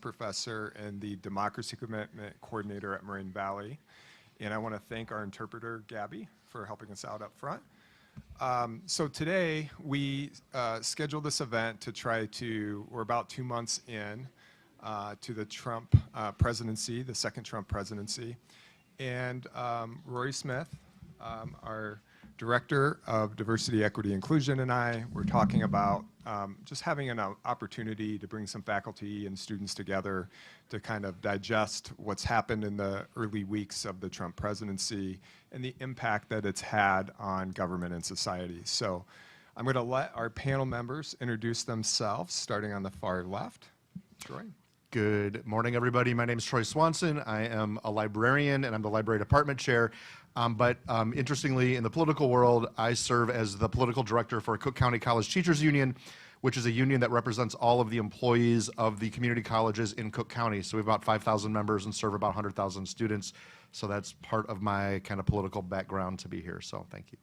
professor and the Democracy Commitment Coordinator at Moraine Valley. And I want to thank our interpreter, Gabby, for helping us out up front. So today we scheduled this event to try to, we're about 2 months in to the Trump presidency, the second Trump presidency. And Rory Smith, our Director of Diversity, Equity, Inclusion, and I were talking about just having an opportunity to bring some faculty and students together to kind of digest what's happened in the early weeks of the Trump presidency and the impact that it's had on government and society. So I'm going to let our panel members introduce themselves, starting on the far left. Troy. Good morning, everybody. My name is Troy Swanson. I am a librarian, and I'm the library department chair. Interestingly, in the political world, I serve as the political director for Cook County College Teachers Union, which is a union that represents all of the employees of the community colleges in Cook County. So we have about 5,000 members and serve about 100,000 students. So that's part of my kind of political background to be here. So thank you.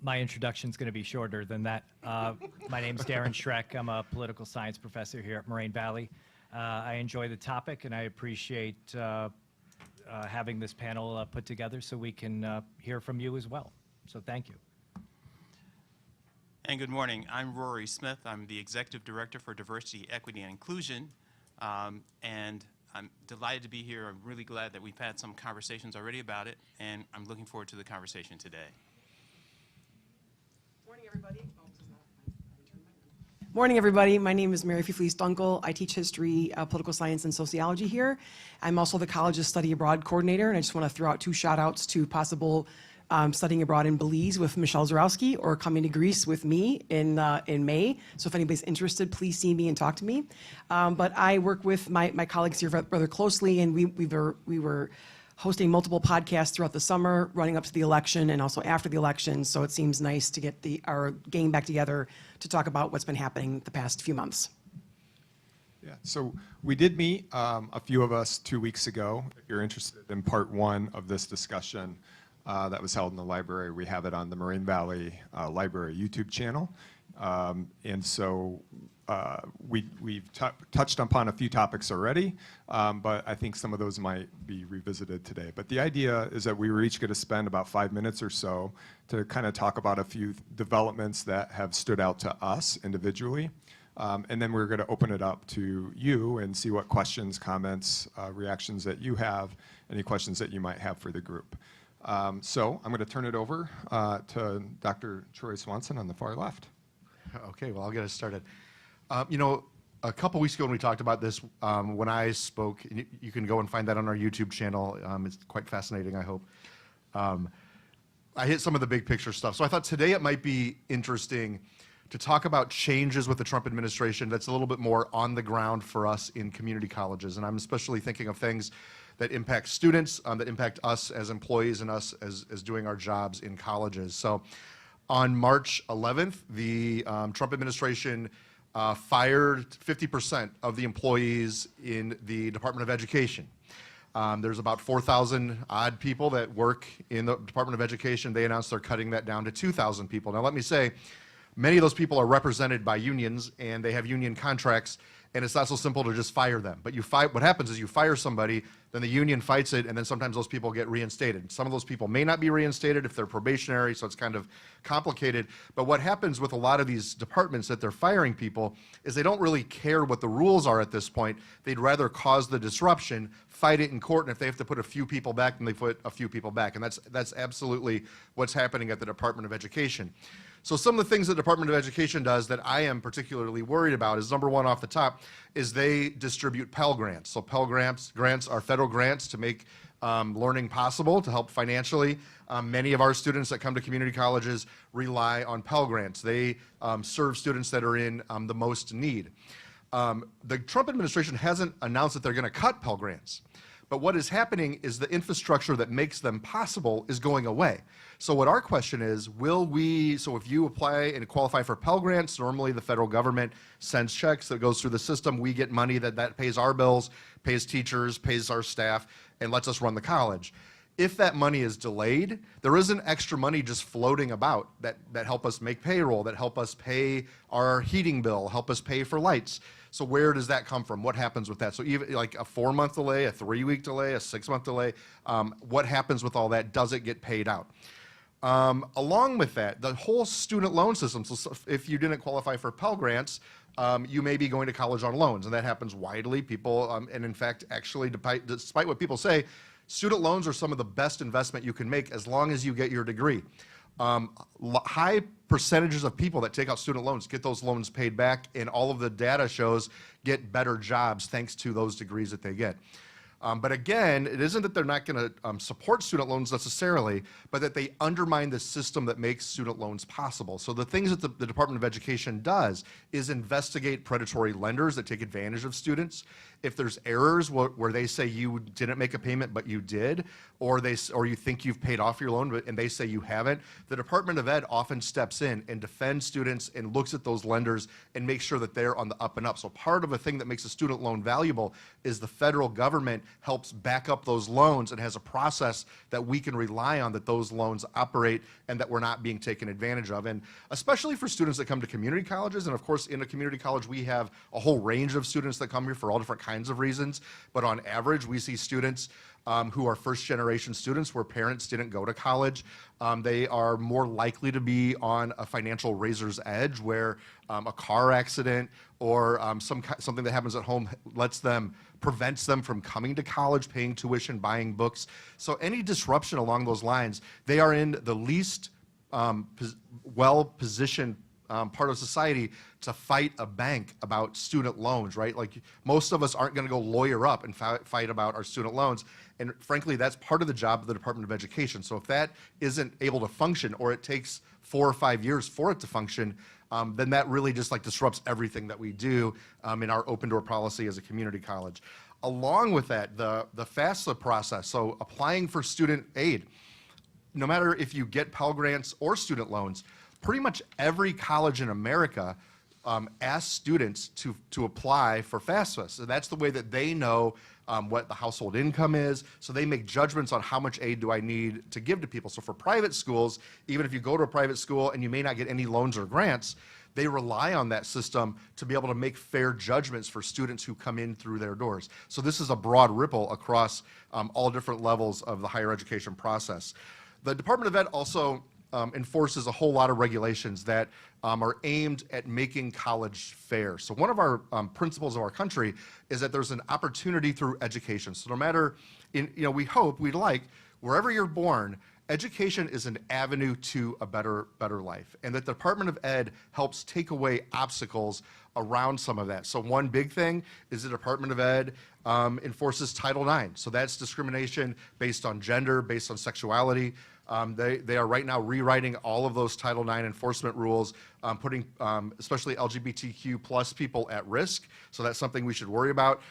My introduction is going to be shorter than that. My name is Darren Schreck. I'm a political science professor here at Moraine Valley. I enjoy the topic, and I appreciate having this panel put together so we can hear from you as well. So thank you. And good morning. I'm Rory Smith. I'm the Executive Director for Diversity, Equity, and Inclusion. And I'm delighted to be here. I'm really glad that we've had some conversations already about it, and I'm looking forward to the conversation today. Morning, everybody. My name is Mary Fleece Dunkel. I teach history, political science, and sociology here. I'm also the college's study abroad coordinator, and I just want to throw out 2 shout-outs to possible studying abroad in Belize with Michelle Zarowski or coming to Greece with me in May. So if anybody's interested, please see me and talk to me. But I work with my colleagues here rather closely, and we were hosting multiple podcasts throughout the summer, running up to the election and also after the election. So it seems nice to get our gang back together to talk about what's been happening the past few months. Yeah, so we did meet a few of us 2 weeks ago. If you're interested in part 1 of this discussion that was held in the library, we have it on the Moraine Valley Library YouTube channel. And so we've touched upon a few topics already, but I think some of those might be revisited today. But the idea is that we were each going to spend about 5 minutes or so to kind of talk about a few developments that have stood out to us individually. And then we're going to open it up to you and see what questions, comments, reactions that you have, any questions that you might have for the group. So I'm going to turn it over to Dr. Troy Swanson on the far left. Okay, well, I'll get us started. You know, a couple weeks ago when we talked about this, when I spoke, you can go and find that on our YouTube channel. It's quite fascinating, I hope. I hit some of the big picture stuff. So I thought today it might be interesting to talk about changes with the Trump administration that's a little bit more on the ground for us in community colleges. And I'm especially thinking of things that impact students, that impact us as employees and us as doing our jobs in colleges. So on March 11th, the Trump administration fired 50% of the employees in the Department of Education. There's about 4,000 odd people that work in the Department of Education. They announced they're cutting that down to 2,000 people. Now let me say, many of those people are represented by unions and they have union contracts, and it's not so simple to just fire them. But what happens is you fire somebody, then the union fights it, and then sometimes those people get reinstated. Some of those people may not be reinstated if they're probationary, so it's kind of complicated. But what happens with a lot of these departments that they're firing people is they don't really care what the rules are at this point. They'd rather cause the disruption, fight it in court, and if they have to put a few people back, then they put a few people back. And that's absolutely what's happening at the Department of Education. So some of the things the Department of Education does that I am particularly worried about is, number one off the top, is they distribute Pell Grants. So Pell Grants are federal grants to make learning possible, to help financially. Many of our students that come to community colleges rely on Pell Grants. They serve students that are in the most need. The Trump administration hasn't announced that they're going to cut Pell Grants. But what is happening is the infrastructure that makes them possible is going away. So what our question is, so if you apply and qualify for Pell Grants, normally the federal government sends checks that goes through the system. We get money that pays our bills, pays teachers, pays our staff, and lets us run the college. If that money is delayed, there isn't extra money just floating about that help us make payroll, that help us pay our heating bill, help us pay for lights. So where does that come from? What happens with that? So even like a 4-month delay, a 3-week delay, a 6-month delay, what happens with all that? Does it get paid out? Along with that, the whole student loan system, so if you didn't qualify for Pell Grants, you may be going to college on loans, and that happens widely. People, and in fact, actually, despite what people say, student loans are some of the best investment you can make as long as you get your degree. High percentages of people that take out student loans get those loans paid back, and all of the data shows get better jobs thanks to those degrees that they get. But again, it isn't that they're not going to support student loans necessarily, but that they undermine the system that makes student loans possible. So the things that the Department of Education does is investigate predatory lenders that take advantage of students. If there's errors where they say you didn't make a payment but you did, or you think you've paid off your loan and they say you haven't, the Department of Ed often steps in and defends students and looks at those lenders and makes sure that they're on the up and up. So part of a thing that makes a student loan valuable is the federal government helps back up those loans and has a process that we can rely on, that those loans operate and that we're not being taken advantage of. And especially for students that come to community colleges, and of course in a community college we have a whole range of students that come here for all different kinds of reasons, but on average we see students who are first-generation students where parents didn't go to college. They are more likely to be on a financial razor's edge where a car accident or something that happens at home prevents them from coming to college, paying tuition, buying books. So any disruption along those lines, they are in the least well-positioned part of society to fight a bank about student loans, right? Like most of us aren't going to go lawyer up and fight about our student loans. And frankly, that's part of the job of the Department of Education. So if that isn't able to function, or it takes 4 or 5 years for it to function, then that really just like disrupts everything that we do in our open door policy as a community college. Along with that, the FAFSA process, so applying for student aid, no matter if you get Pell Grants or student loans, pretty much every college in America asks students to apply for FAFSA. So that's the way that they know what the household income is. So they make judgments on how much aid do I need to give to people. So for private schools, even if you go to a private school and you may not get any loans or grants, they rely on that system to be able to make fair judgments for students who come in through their doors. So this is a broad ripple across all different levels of the higher education process. The Department of Ed also enforces a whole lot of regulations that are aimed at making college fair. So one of our principles of our country is that there's an opportunity through education. So no matter, we'd like, wherever you're born, education is an avenue to a better life. And the Department of Ed helps take away obstacles around some of that. So one big thing is the Department of Ed enforces Title IX. So that's discrimination based on gender, based on sexuality. They are right now rewriting all of those Title IX enforcement rules, putting especially LGBTQ plus people at risk. So that's something we should worry about.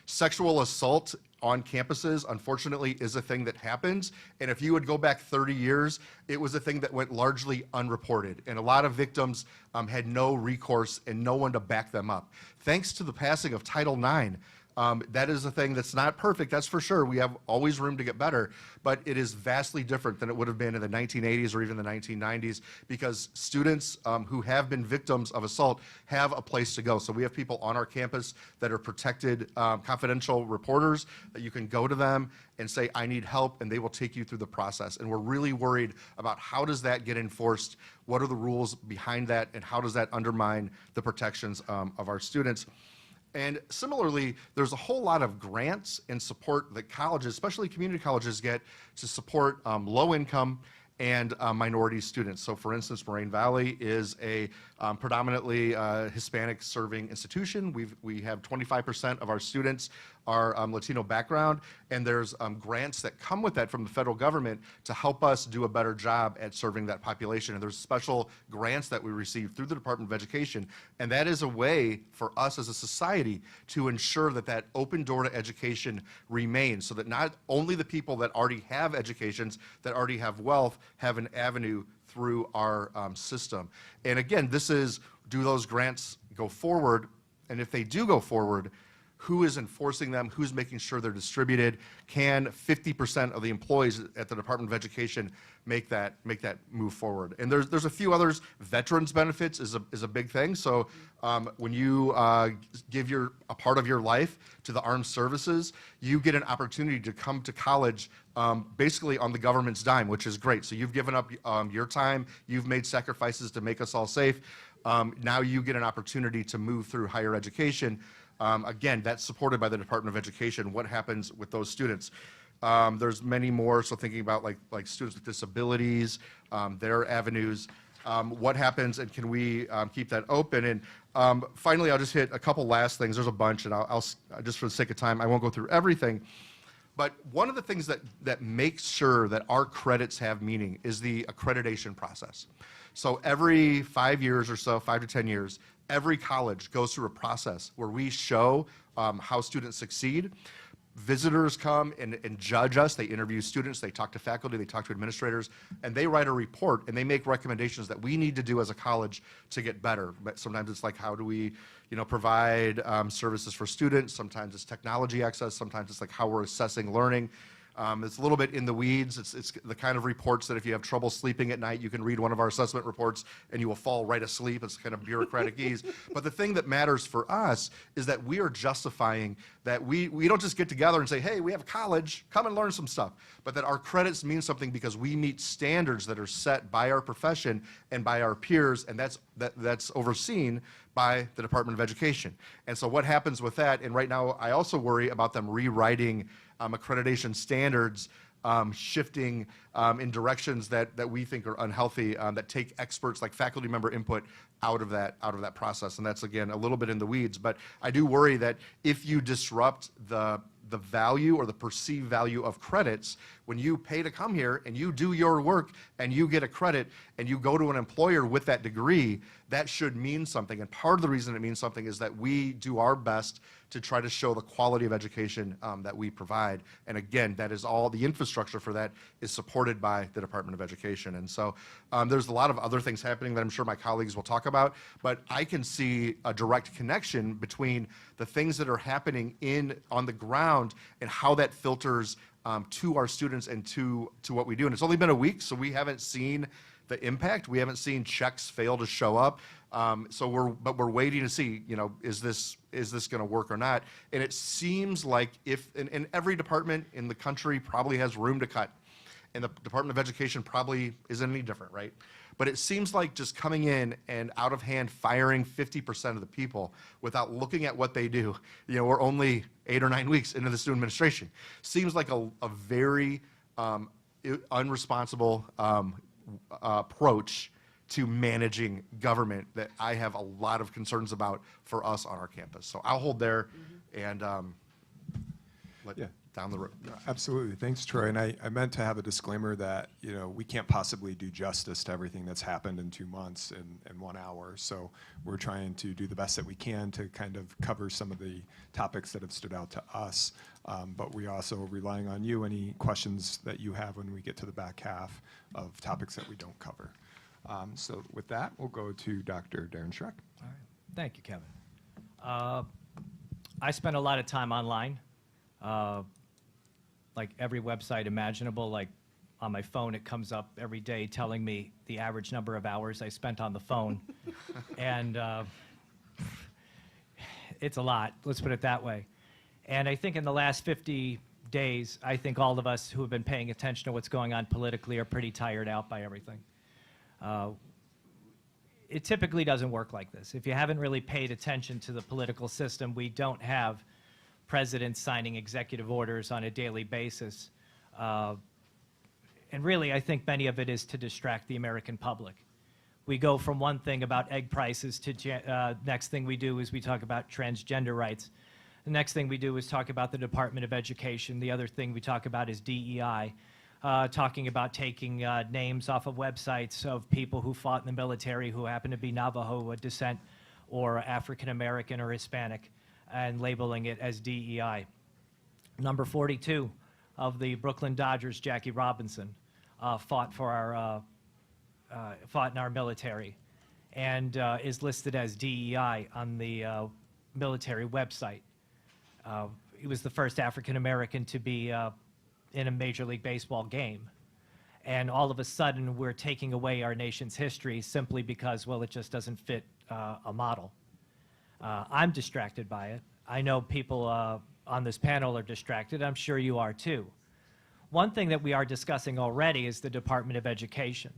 Sexual assault on campuses, unfortunately, is a thing that happens. And if you would go back 30 years, it was a thing that went largely unreported. And a lot of victims had no recourse and no one to back them up. Thanks to the passing of Title IX, that is a thing that's not perfect, that's for sure. We have always room to get better, but it is vastly different than it would have been in the 1980s or even the 1990s, because students who have been victims of assault have a place to go. So we have people on our campus that are protected, confidential reporters, that you can go to them and say, I need help, and they will take you through the process. And we're really worried about how does that get enforced, what are the rules behind that, and how does that undermine the protections of our students. And similarly, there's a whole lot of grants and support that colleges, especially community colleges, get to support low-income and minority students. So for instance, Moraine Valley is a predominantly Hispanic serving institution. We have 25% of our students are Latino background, and there's grants that come with that from the federal government to help us do a better job at serving that population. And there's special grants that we receive through the Department of Education, and that is a way for us as a society to ensure that that open door to education remains, so that not only the people that already have educations, that already have wealth, have an avenue through our system. And again, this is, do those grants go forward? And if they do go forward, who is enforcing them, who's making sure they're distributed. Can 50% of the employees at the Department of Education make that move forward? And there's a few others. Veterans benefits is a big thing. So when you give a part of your life to the armed services, you get an opportunity to come to college basically on the government's dime, which is great. So you've given up your time, you've made sacrifices to make us all safe. Now you get an opportunity to move through higher education. Again, that's supported by the Department of Education. What happens with those students? There's many more, so thinking about like students with disabilities, their avenues, what happens, and can we keep that open? And finally, I'll just hit a couple last things. There's a bunch, and I'll just for the sake of time, I won't go through everything. But one of the things that makes sure that our credits have meaning is the accreditation process. So every 5 years or so, 5 to 10 years, every college goes through a process where we show how students succeed. Visitors come and judge us. They interview students, they talk to faculty, they talk to administrators, and they write a report and they make recommendations that we need to do as a college to get better. But sometimes it's like, how do we provide services for students? Sometimes it's technology access. Sometimes it's like how we're assessing learning. It's a little bit in the weeds. It's the kind of reports that if you have trouble sleeping at night, you can read one of our assessment reports and you will fall right asleep. It's kind of bureaucratic ease. But the thing that matters for us is that we are justifying that we don't just get together and say, hey, we have a college, come and learn some stuff. But that our credits mean something because we meet standards that are set by our profession and by our peers, and that's overseen by the Department of Education. And so what happens with that, and right now I also worry about them rewriting accreditation standards, shifting in directions that we think are unhealthy, that take experts like faculty member input out of that process. And that's, again, a little bit in the weeds. But I do worry that if you disrupt the value or the perceived value of credits, when you pay to come here and you do your work and you get a credit and you go to an employer with that degree, that should mean something. And part of the reason it means something is that we do our best to try to show the quality of education that we provide. And again, that is all, the infrastructure for that is supported by the Department of Education. And so there's a lot of other things happening that I'm sure my colleagues will talk about, but I can see a direct connection between the things that are happening on the ground and how that filters to our students and to what we do. And it's only been a week, so we haven't seen the impact. We haven't seen checks fail to show up. But we're waiting to see, is this going to work or not? And it seems like and every department in the country probably has room to cut, and the Department of Education probably isn't any different, right? But it seems like just coming in and out of hand firing 50% of the people without looking at what they do. We're only 8 or 9 weeks into this new administration. Seems like a very unresponsible approach to managing government that I have a lot of concerns about for us on our campus. So I'll hold there and down the road. Absolutely. Thanks, Troy. And I meant to have a disclaimer that, we can't possibly do justice to everything that's happened in 2 months in 1 hour. So we're trying to do the best that we can to kind of cover some of the topics that have stood out to us. But we also are relying on you, any questions that you have when we get to the back half of topics that we don't cover. So with that, we'll go to Dr. Darren Schreck. All right. Thank you, Kevin. I spend a lot of time online, like every website imaginable. Like on my phone, it comes up every day telling me the average number of hours I spent on the phone. And it's a lot, let's put it that way. And I think in the last 50 days, I think all of us who have been paying attention to what's going on politically are pretty tired out by everything. It typically doesn't work like this. If you haven't really paid attention to the political system, we don't have presidents signing executive orders on a daily basis. And really, I think many of it is to distract the American public. We go from one thing about egg prices to next thing we do is we talk about transgender rights. The next thing we do is talk about the Department of Education. The other thing we talk about is DEI. Talking about taking names off of websites of people who fought in the military who happen to be Navajo descent or African American or Hispanic and labeling it as DEI. Number 42 of the Brooklyn Dodgers, Jackie Robinson, fought in our military and is listed as DEI on the military website. He was the first African American to be in a Major League Baseball game. And all of a sudden, we're taking away our nation's history simply because, well, it just doesn't fit a model. I'm distracted by it. I know people on this panel are distracted. I'm sure you are too. One thing that we are discussing already is the Department of Education.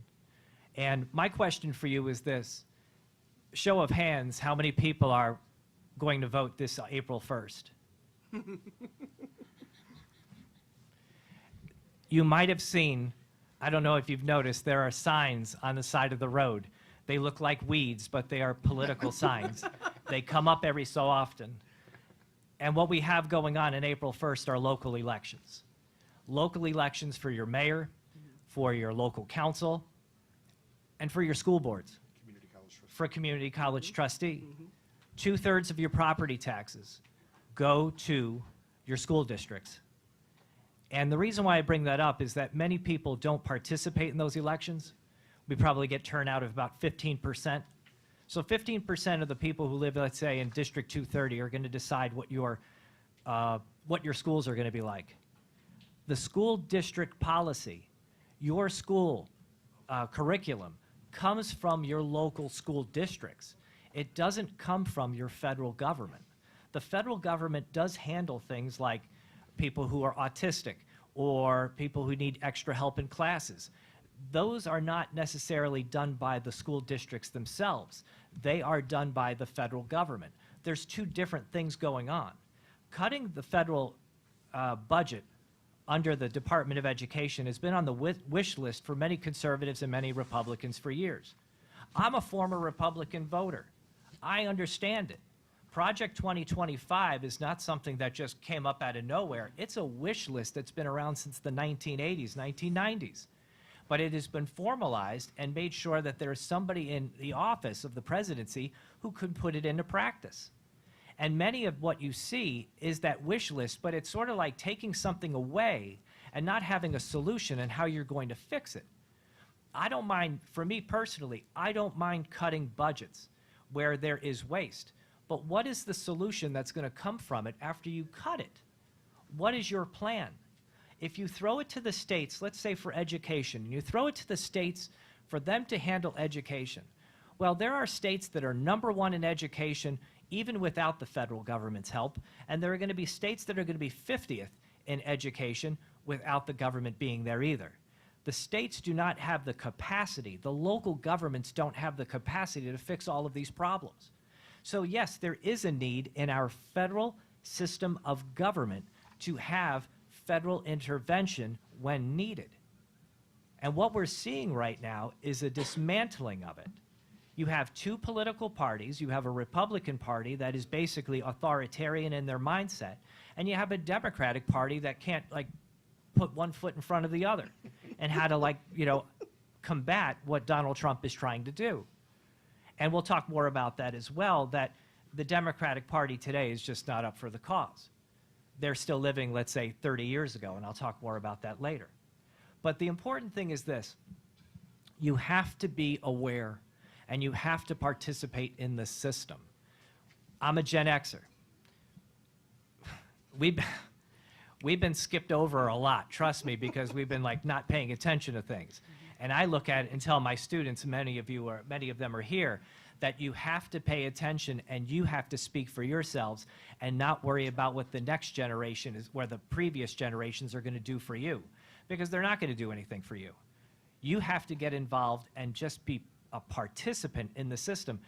And my question for you is this. Show of hands, how many people are going to vote this April 1st? You might have seen, I don't know if you've noticed, there are signs on the side of the road. They look like weeds, but they are political signs. They come up every so often. And what we have going on in April 1st are local elections. Local elections for your mayor, for your local council, and for your school boards. For a community college trustee. 2/3 of your property taxes go to your school districts. And the reason why I bring that up is that many people don't participate in those elections. We probably get turnout of about 15%. So 15% of the people who live, let's say, in District 230 are going to decide what your schools are going to be like. The school district policy, your school curriculum, comes from your local school districts. It doesn't come from your federal government. The federal government does handle things like people who are autistic or people who need extra help in classes. Those are not necessarily done by the school districts themselves. They are done by the federal government. There's two different things going on. Cutting the federal budget under the Department of Education has been on the wish list for many conservatives and many Republicans for years. I'm a former Republican voter. I understand it. Project 2025 is not something that just came up out of nowhere. It's a wish list that's been around since the 1980s, 1990s. But it has been formalized and made sure that there is somebody in the office of the presidency who could put it into practice. And many of what you see is that wish list, but it's sort of like taking something away and not having a solution and how you're going to fix it. I don't mind, for me personally, I don't mind cutting budgets where there is waste. But what is the solution that's going to come from it after you cut it? What is your plan? If you throw it to the states, let's say for education, and you throw it to the states for them to handle education, well, there are states that are #1 in education even without the federal government's help, and there are going to be states that are going to be 50th in education without the government being there either. The states do not have the capacity, the local governments don't have the capacity to fix all of these problems. So yes, there is a need in our federal system of government to have federal intervention when needed. And what we're seeing right now is a dismantling of it. You have two political parties. You have a Republican Party that is basically authoritarian in their mindset, and you have a Democratic Party that can't, like, put one foot in front of the other and how to, like, combat what Donald Trump is trying to do. And we'll talk more about that as well, that the Democratic Party today is just not up for the cause. They're still living, let's say, 30 years ago, and I'll talk more about that later. But the important thing is this. You have to be aware, and you have to participate in the system. I'm a Gen Xer. We've been skipped over a lot, trust me, because we've been, like, not paying attention to things. And I look at it and tell my students, many of them are here, that you have to pay attention and you have to speak for yourselves and not worry about what the next generation is, where the previous generations are going to do for you, because they're not going to do anything for you. You have to get involved and just be a participant in the system.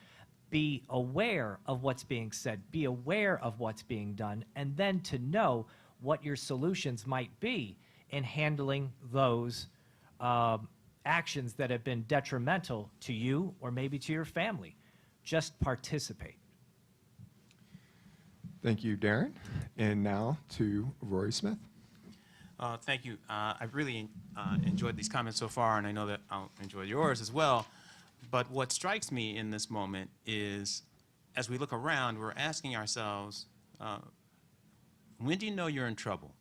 Be aware of what's being said, be aware of what's being done, and then to know what your solutions might be in handling those actions that have been detrimental to you or maybe to your family. Just participate. Thank you, Darren. And now to Rory Smith. Thank you. I've really enjoyed these comments so far, and I know that I'll enjoy yours as well. But what strikes me in this moment is, as we look around, we're asking ourselves, when do you know you're in trouble?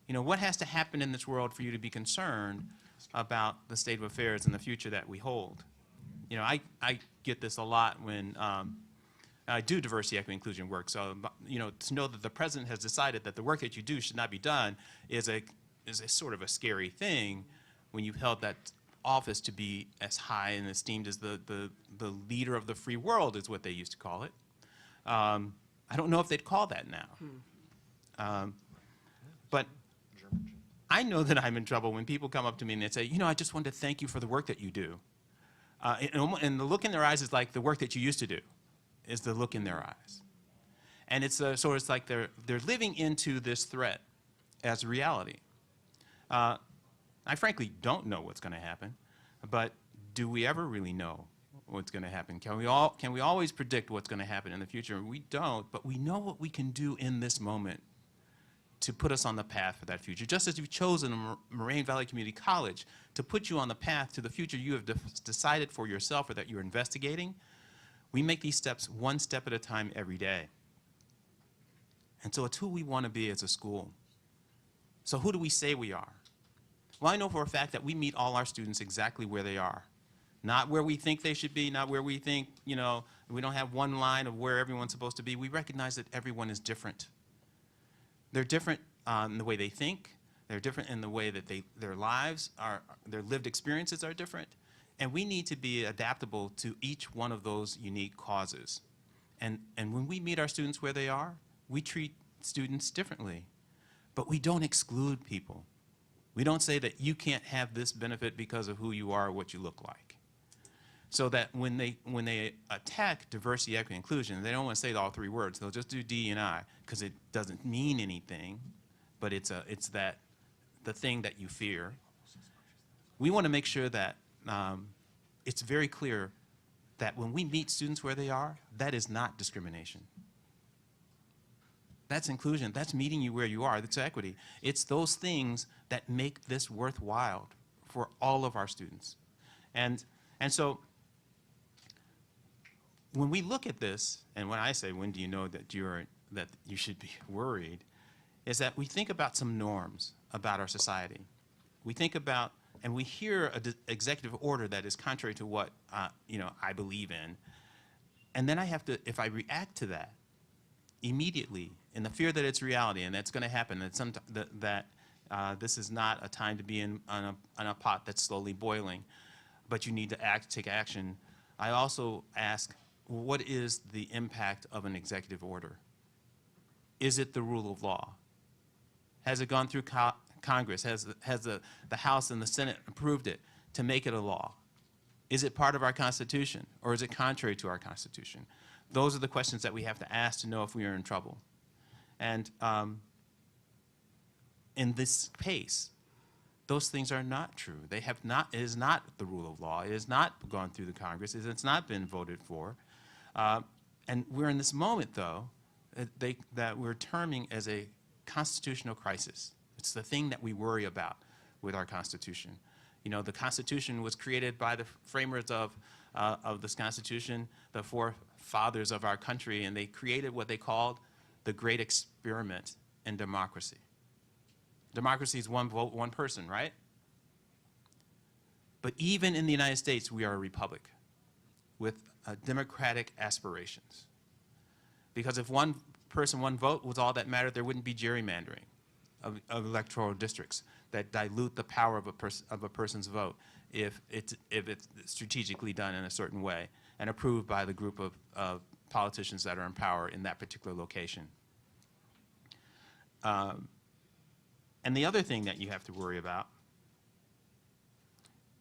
What has to happen in this world for you to be concerned about the state of affairs and the future that we hold? I get this a lot when do diversity, equity, inclusion work. So, to know that the president has decided that the work that you do should not be done is a sort of a scary thing when you've held that office to be as high and esteemed as the leader of the free world is what they used to call it. I don't know if they'd call that now. But I know that I'm in trouble when people come up to me and they say, I just wanted to thank you for the work that you do. And the look in their eyes is like the work that you used to do, is the look in their eyes. And it's like they're living into this threat as a reality. I frankly don't know what's going to happen, but do we ever really know what's going to happen? Can we always predict what's going to happen in the future? We don't, but we know what we can do in this moment to put us on the path for that future. Just as you've chosen Moraine Valley Community College to put you on the path to the future you have decided for yourself or that you're investigating, we make these steps one step at a time every day. And so it's who we want to be as a school. So who do we say we are? Well, I know for a fact that we meet all our students exactly where they are. Not where we think they should be, not where we think, we don't have one line of where everyone's supposed to be. We recognize that everyone is different. They're different in the way they think. They're different in the way that their lives are, their lived experiences are different. And we need to be adaptable to each one of those unique causes. And when we meet our students where they are, we treat students differently. But we don't exclude people. We don't say that you can't have this benefit because of who you are or what you look like. So that when they attack diversity, equity, inclusion, they don't want to say all three words. They'll just do D and I because it doesn't mean anything, but it's the thing that you fear. We want to make sure that it's very clear that when we meet students where they are, that is not discrimination. That's inclusion. That's meeting you where you are. That's equity. It's those things that make this worthwhile for all of our students. And so when we look at this, and when I say, when do you know that you should be worried, is that we think about some norms about our society. We think about, and we hear an executive order that is contrary to what I believe in, and then I have to, if I react to that immediately in the fear that it's reality and that's going to happen, that this is not a time to be in a pot that's slowly boiling, but you need to take action. I also ask, what is the impact of an executive order? Is it the rule of law? Has it gone through Congress? Has the House and the Senate approved it to make it a law? Is it part of our Constitution, or is it contrary to our Constitution? Those are the questions that we have to ask to know if we are in trouble. And in this case, those things are not true. They have not. It is not the rule of law. It has not gone through the Congress. It's not been voted for. And we're in this moment, though, that we're terming as a constitutional crisis. It's the thing that we worry about with our Constitution. The Constitution was created by the framers of this Constitution, the forefathers of our country, and they created what they called the great experiment in democracy. Democracy is one vote, one person, right? But even in the United States, we are a republic with democratic aspirations. Because if one person, one vote was all that mattered, there wouldn't be gerrymandering of electoral districts that dilute the power of a person's vote if it's strategically done in a certain way and approved by the group of politicians that are in power in that particular location. And the other thing that you have to worry about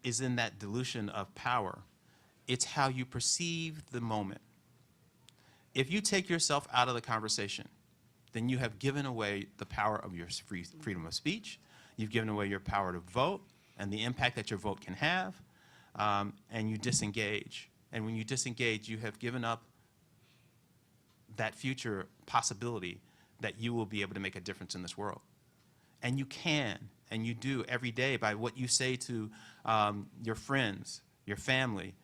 is in that dilution of power. It's how you perceive the moment. If you take yourself out of the conversation, then you have given away the power of your freedom of speech. You've given away your power to vote and the impact that your vote can have, and you disengage. And when you disengage, you have given up that future possibility that you will be able to make a difference in this world. And you can, and you do every day by what you say to your friends, your family,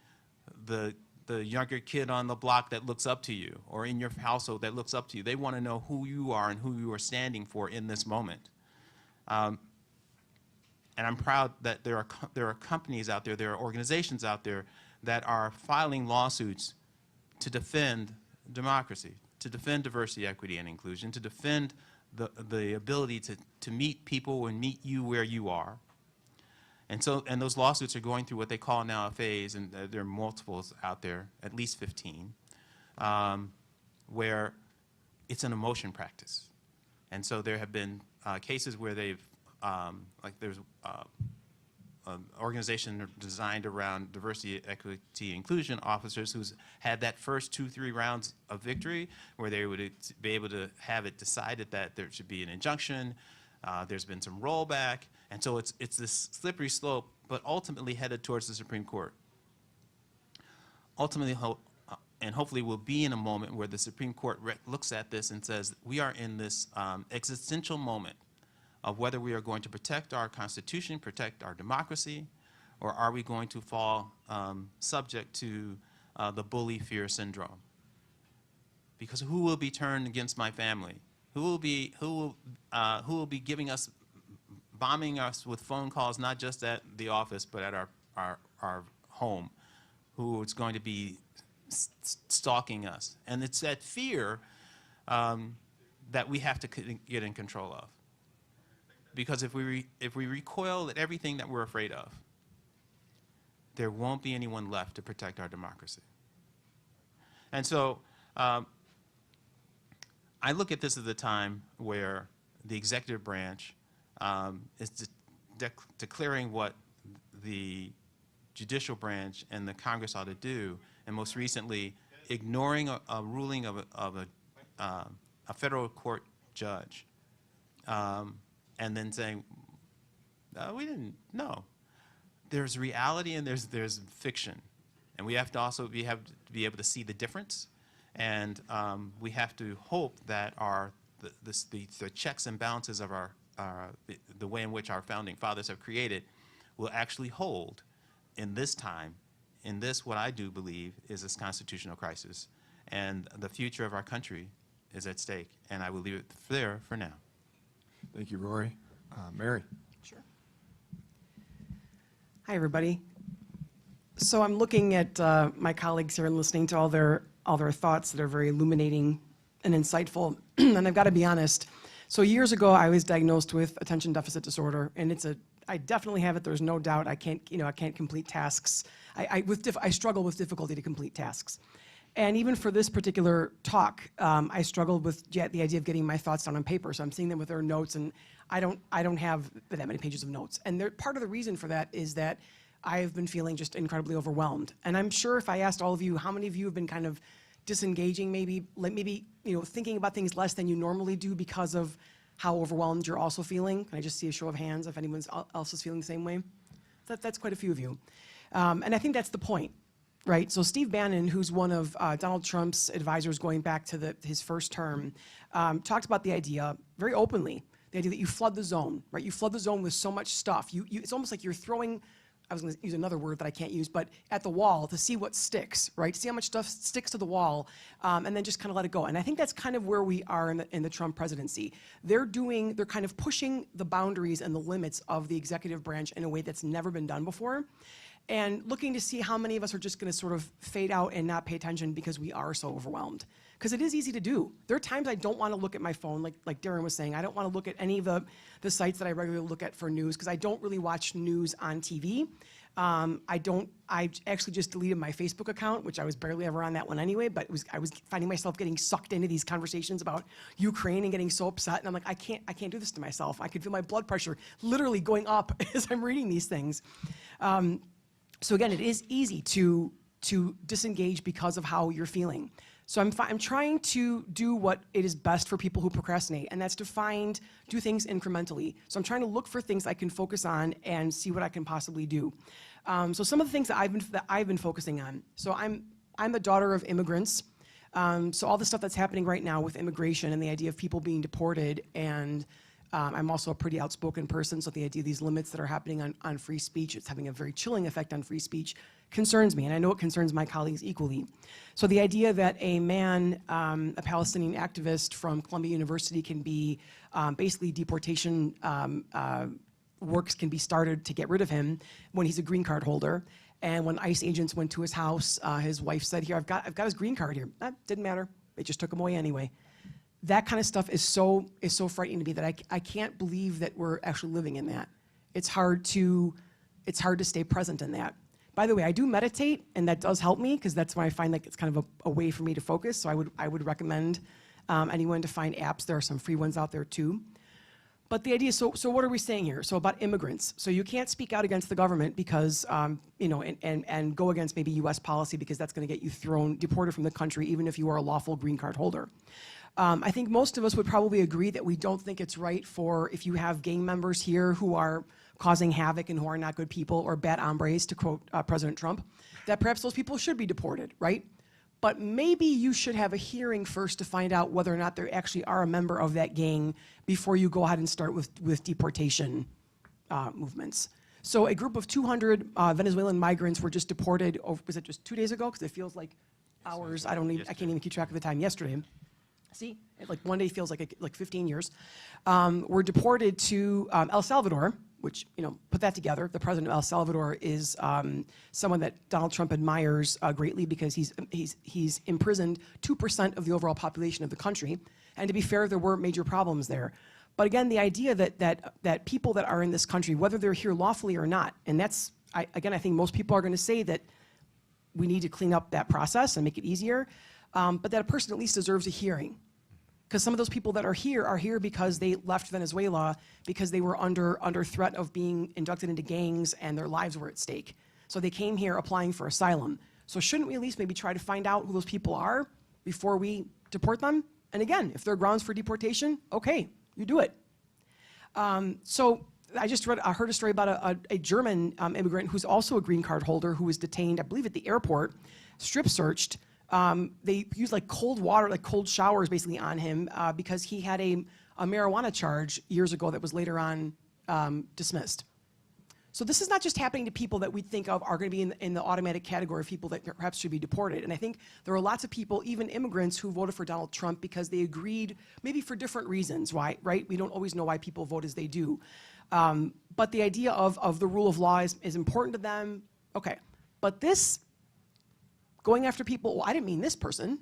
the younger kid on the block that looks up to you, or in your household that looks up to you. They want to know who you are and who you are standing for in this moment. And I'm proud that there are companies out there, there are organizations out there that are filing lawsuits to defend democracy, to defend diversity, equity, and inclusion, to defend the ability to meet people and meet you where you are. And those lawsuits are going through what they call now a phase, and there are multiples out there, at least 15, where it's an emotion practice. And so there have been cases where they've, like there's an organization designed around diversity, equity, inclusion officers who's had that first 2-3 rounds of victory where they would be able to have it decided that there should be an injunction. There's been some rollback. And so it's this slippery slope, but ultimately headed towards the Supreme Court. Ultimately, and hopefully we'll be in a moment where the Supreme Court looks at this and says, we are in this existential moment of whether we are going to protect our Constitution, protect our democracy, or are we going to fall subject to the bully fear syndrome? Because who will be turned against my family? Who will be giving us, bombing us with phone calls, not just at the office, but at our home? Who is going to be stalking us? And it's that fear that we have to get in control of. Because if we recoil at everything that we're afraid of, there won't be anyone left to protect our democracy. And so I look at this as a time where the executive branch is declaring what the judicial branch and the Congress ought to do, and most recently ignoring a ruling of a federal court judge, and then saying, we didn't know. There's reality and there's fiction, and we have to also be able to see the difference, and we have to hope that the checks and balances of the way in which our founding fathers have created will actually hold in this time, in this what I do believe is this constitutional crisis, and the future of our country is at stake. And I will leave it there for now. Thank you, Rory. Mary. Sure. Hi, everybody. So I'm looking at my colleagues here and listening to all their thoughts that are very illuminating and insightful. And I've got to be honest. So years ago, I was diagnosed with attention deficit disorder, and I definitely have it. There's no doubt. I can't complete tasks. I struggle with difficulty to complete tasks. And even for this particular talk, I struggled with the idea of getting my thoughts down on paper. So I'm seeing them with their notes, and I don't have that many pages of notes. And part of the reason for that is that I've been feeling just incredibly overwhelmed. And I'm sure if I asked all of you, how many of you have been kind of disengaging, maybe thinking about things less than you normally do because of how overwhelmed you're also feeling? Can I just see a show of hands if anyone else is feeling the same way? That's quite a few of you. And I think that's the point. Right, so Steve Bannon, who's one of Donald Trump's advisors going back to his first term, talked about the idea very openly, the idea that you flood the zone, right? You flood the zone with so much stuff. It's almost like you're throwing, I was going to use another word that I can't use, but at the wall to see what sticks, right? See how much stuff sticks to the wall, and then just kind of let it go. And I think that's kind of where we are in the Trump presidency. They're kind of pushing the boundaries and the limits of the executive branch in a way that's never been done before, and looking to see how many of us are just going to sort of fade out and not pay attention because we are so overwhelmed. Because it is easy to do. There are times I don't want to look at my phone, like Darren was saying. I don't want to look at any of the sites that I regularly look at for news because I don't really watch news on TV. I actually just deleted my Facebook account, which I was barely ever on that one anyway, but I was finding myself getting sucked into these conversations about Ukraine and getting so upset, and I'm like, I can't do this to myself. I can feel my blood pressure literally going up as I'm reading these things. So again, it is easy to disengage because of how you're feeling. So I'm trying to do what it is best for people who procrastinate, and that's to do things incrementally. So I'm trying to look for things I can focus on and see what I can possibly do. So some of the things that I've been focusing on. So I'm the daughter of immigrants. So all the stuff that's happening right now with immigration and the idea of people being deported, and I'm also a pretty outspoken person, so the idea of these limits that are happening on free speech, it's having a very chilling effect on free speech, concerns me, and I know it concerns my colleagues equally. So the idea that a man, a Palestinian activist from Columbia University can be, basically deportation works can be started to get rid of him when he's a green card holder, And when ICE agents went to his house, his wife said, "Here, I've got his green card here." That didn't matter. They just took him away anyway. That kind of stuff is so frightening to me that I can't believe that we're actually living in that. It's hard to stay present in that. By the way, I do meditate, and that does help me because that's when I find like it's kind of a way for me to focus. So I would recommend anyone to find apps. There are some free ones out there too. But the idea, so what are we saying here? So about immigrants. So you can't speak out against the government because, and go against maybe U.S. policy because that's going to get you deported from the country, even if you are a lawful green card holder. I think most of us would probably agree that we don't think it's right for if you have gang members here who are causing havoc and who are not good people or bad hombres, to quote President Trump, that perhaps those people should be deported, right? But maybe you should have a hearing first to find out whether or not they actually are a member of that gang before you go ahead and start with deportation movements. So a group of 200 Venezuelan migrants were just deported, was it just 2 days ago? Because it feels like hours. I can't even keep track of the time. Yesterday. See, like one day feels like 15 years. Were deported to El Salvador, which, put that together. The president of El Salvador is someone that Donald Trump admires greatly because he's imprisoned 2% of the overall population of the country. And to be fair, there were major problems there. But again, the idea that people that are in this country, whether they're here lawfully or not, and that's, I think most people are going to say that we need to clean up that process and make it easier, but that a person at least deserves a hearing. Because some of those people that are here because they left Venezuela because they were under threat of being inducted into gangs and their lives were at stake. So they came here applying for asylum. So shouldn't we at least maybe try to find out who those people are before we deport them? And again, if there are grounds for deportation, okay, you do it. So I heard a story about a German immigrant who's also a green card holder who was detained, I believe at the airport, strip searched. They used like cold water, like cold showers basically on him because he had a marijuana charge years ago that was later on dismissed. So this is not just happening to people that we think of are going to be in the automatic category of people that perhaps should be deported. And I think there are lots of people, even immigrants, who voted for Donald Trump because they agreed, maybe for different reasons, why, right? We don't always know why people vote as they do. But the idea of the rule of law is important to them. Okay, but this going after people, well, I didn't mean this person.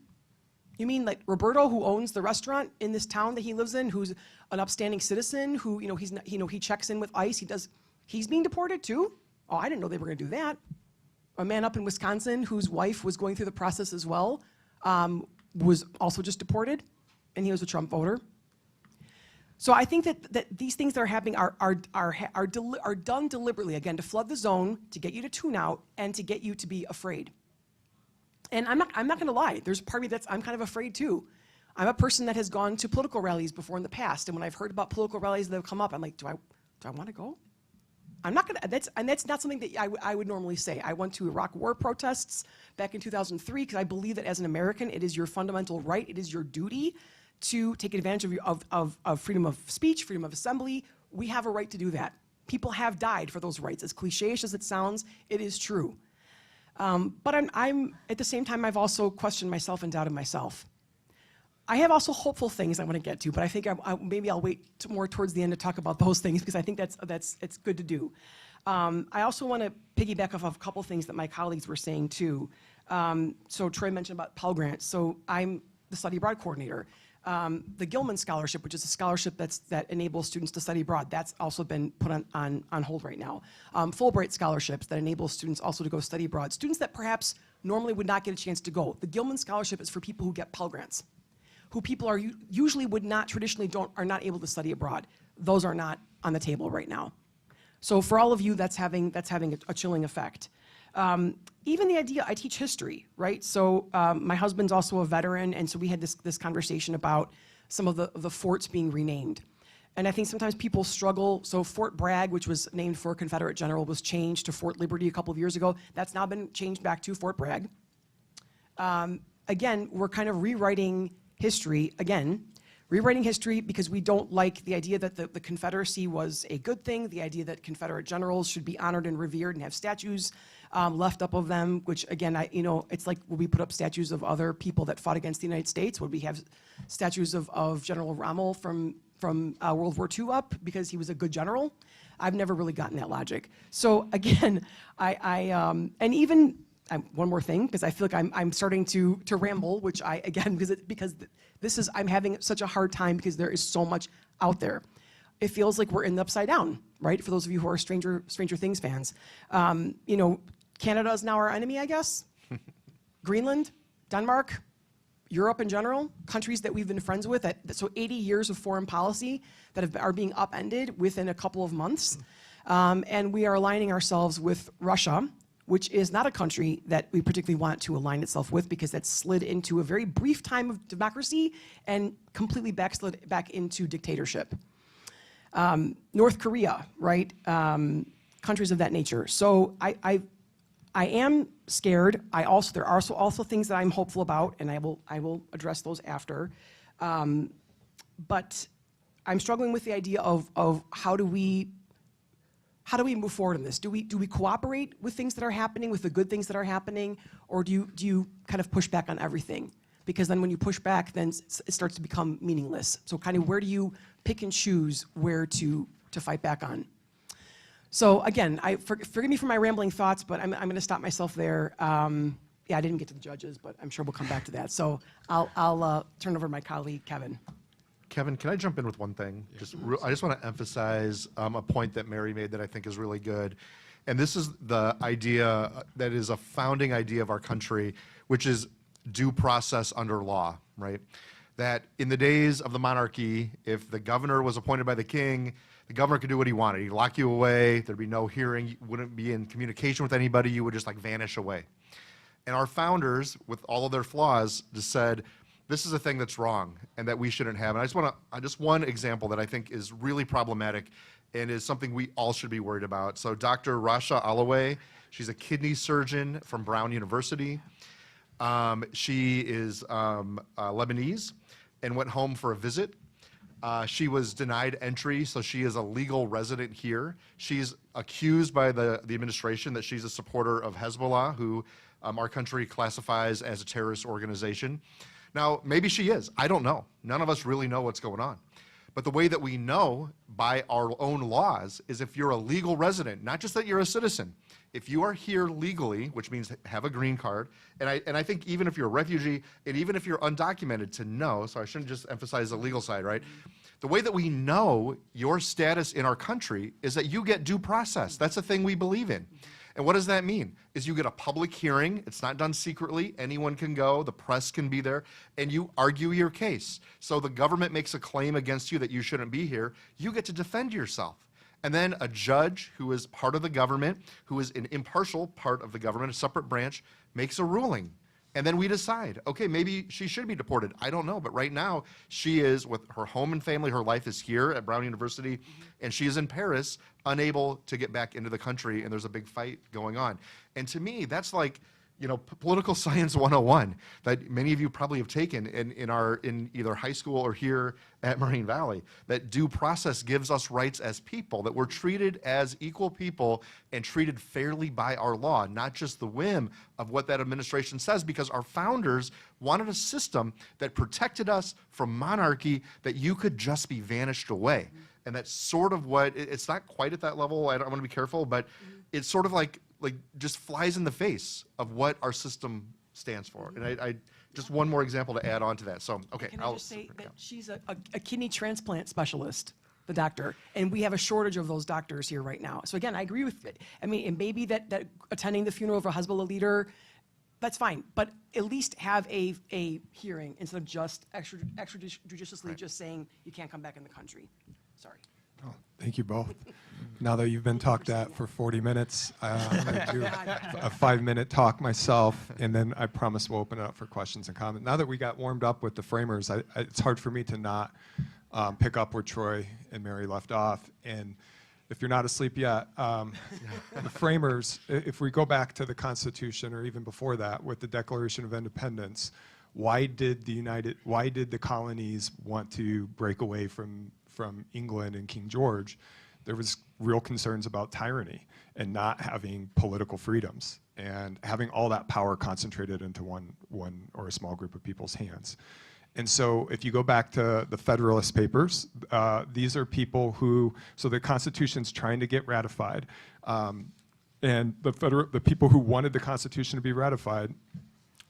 You mean like Roberto, who owns the restaurant in this town that he lives in, who's an upstanding citizen, who he checks in with ICE. He's being deported too? Oh, I didn't know they were going to do that. A man up in Wisconsin whose wife was going through the process as well was also just deported, and he was a Trump voter. So I think that these things that are happening are done deliberately, again, to flood the zone, to get you to tune out, and to get you to be afraid. And I'm not going to lie. There's a part of me I'm kind of afraid too. I'm a person that has gone to political rallies before in the past, and when I've heard about political rallies that have come up, I'm like, do I want to go? I'm not going to. That's not something that I would normally say. I went to Iraq War protests back in 2003 because I believe that as an American, it is your fundamental right, it is your duty to take advantage of freedom of speech, freedom of assembly. We have a right to do that. People have died for those rights. As cliche-ish as it sounds, it is true. But I'm at the same time, I've also questioned myself and doubted myself. I have also hopeful things I want to get to, but I think maybe I'll wait more towards the end to talk about those things because I think it's good to do. I also want to piggyback off of a couple things that my colleagues were saying too. So Troy mentioned about Pell Grants. So I'm the study abroad coordinator. The Gilman Scholarship, which is a scholarship that enables students to study abroad, that's also been put on hold right now. Fulbright scholarships that enable students also to go study abroad. Students that perhaps normally would not get a chance to go. The Gilman Scholarship is for people who get Pell Grants, who people are usually are not able to study abroad. Those are not on the table right now. So for all of you, that's having a chilling effect. Even the idea, I teach history, right? So my husband's also a veteran, and so we had this conversation about some of the forts being renamed. And I think sometimes people struggle. So Fort Bragg, which was named for a Confederate general, was changed to Fort Liberty a couple of years ago. That's now been changed back to Fort Bragg. Again, we're kind of rewriting history because we don't like the idea that the Confederacy was a good thing, the idea that Confederate generals should be honored and revered and have statues left up of them, which again, it's like, will we put up statues of other people that fought against the United States? Would we have statues of General Rommel from World War II up because he was a good general. I've never really gotten that logic. So again, and even one more thing, because I feel like I'm starting to ramble, which I'm having such a hard time because there is so much out there. It feels like we're in the upside down, right? For those of you who are Stranger Things fans, Canada is now our enemy, I guess. Greenland, Denmark, Europe in general, countries that we've been friends with. So 80 years of foreign policy that are being upended within a couple of months. And we are aligning ourselves with Russia, which is not a country that we particularly want to align itself with because that's slid into a very brief time of democracy and completely backslid back into dictatorship. North Korea, right? Countries of that nature. So I am scared. There are also things that I'm hopeful about, and I will address those after. But I'm struggling with the idea of how do we move forward in this? Do we cooperate with things that are happening, with the good things that are happening, or do you kind of push back on everything? Because then when you push back, then it starts to become meaningless. So kind of where do you pick and choose where to fight back on? So again, forgive me for my rambling thoughts, but I'm going to stop myself there. Yeah, I didn't get to the judges, but I'm sure we'll come back to that. So I'll turn over to my colleague, Kevin. Kevin, can I jump in with one thing? I just want to emphasize a point that Mary made that I think is really good. And this is the idea that is a founding idea of our country, which is due process under law, right? That in the days of the monarchy, if the governor was appointed by the king, the governor could do what he wanted. He'd lock you away, there'd be no hearing, you wouldn't be in communication with anybody, you would just like vanish away. And our founders, with all of their flaws, just said, this is a thing that's wrong and that we shouldn't have. And just one example that I think is really problematic and is something we all should be worried about. So Dr. Rasha Allaway, she's a kidney surgeon from Brown University. She is Lebanese and went home for a visit. She was denied entry, so she is a legal resident here. She's accused by the administration that she's a supporter of Hezbollah, who our country classifies as a terrorist organization. Now, maybe she is. I don't know. None of us really know what's going on. But the way that we know by our own laws is if you're a legal resident, not just that you're a citizen. If you are here legally, which means have a green card, and I think even if you're a refugee, and even if you're undocumented, to know, so I shouldn't just emphasize the legal side, right? The way that we know your status in our country is that you get due process. That's a thing we believe in. And what does that mean? Is you get a public hearing, it's not done secretly, anyone can go, the press can be there, and you argue your case. So the government makes a claim against you that you shouldn't be here, you get to defend yourself. And then a judge who is part of the government, who is an impartial part of the government, a separate branch, makes a ruling. And then we decide, okay, maybe she should be deported. I don't know, but right now she is with her home and family. Her life is here at Brown University, and she is in Paris, unable to get back into the country, and there's a big fight going on. And to me, that's like, political science 101 that many of you probably have taken in either high school or here at Moraine Valley, that due process gives us rights as people, that we're treated as equal people and treated fairly by our law, not just the whim of what that administration says, because our founders wanted a system that protected us from monarchy, that you could just be vanished away. And that's sort of what, it's not quite at that level, I want to be careful, but it's sort of like just flies in the face of what our system stands for. And I just one more example to add on to that. So, okay. Can I just say that she's a kidney transplant specialist, the doctor, and we have a shortage of those doctors here right now. So again, I agree with it. I mean, and maybe that attending the funeral of a Hezbollah leader, that's fine, but at least have a hearing instead of just extrajudiciously just saying you can't come back in the country. Sorry. Oh, thank you both. Now that you've been talked at for 40 minutes, I'm going to do a 5-minute talk myself, and then I promise we'll open it up for questions and comments. Now that we got warmed up with the framers, it's hard for me to not pick up where Troy and Mary left off. And if you're not asleep yet, the framers, if we go back to the Constitution or even before that with the Declaration of Independence, why did the colonies want to break away from England and King George? There was real concerns about tyranny and not having political freedoms and having all that power concentrated into one or a small group of people's hands. And so if you go back to the Federalist Papers, these are people who, so the Constitution's trying to get ratified. And the people who wanted the Constitution to be ratified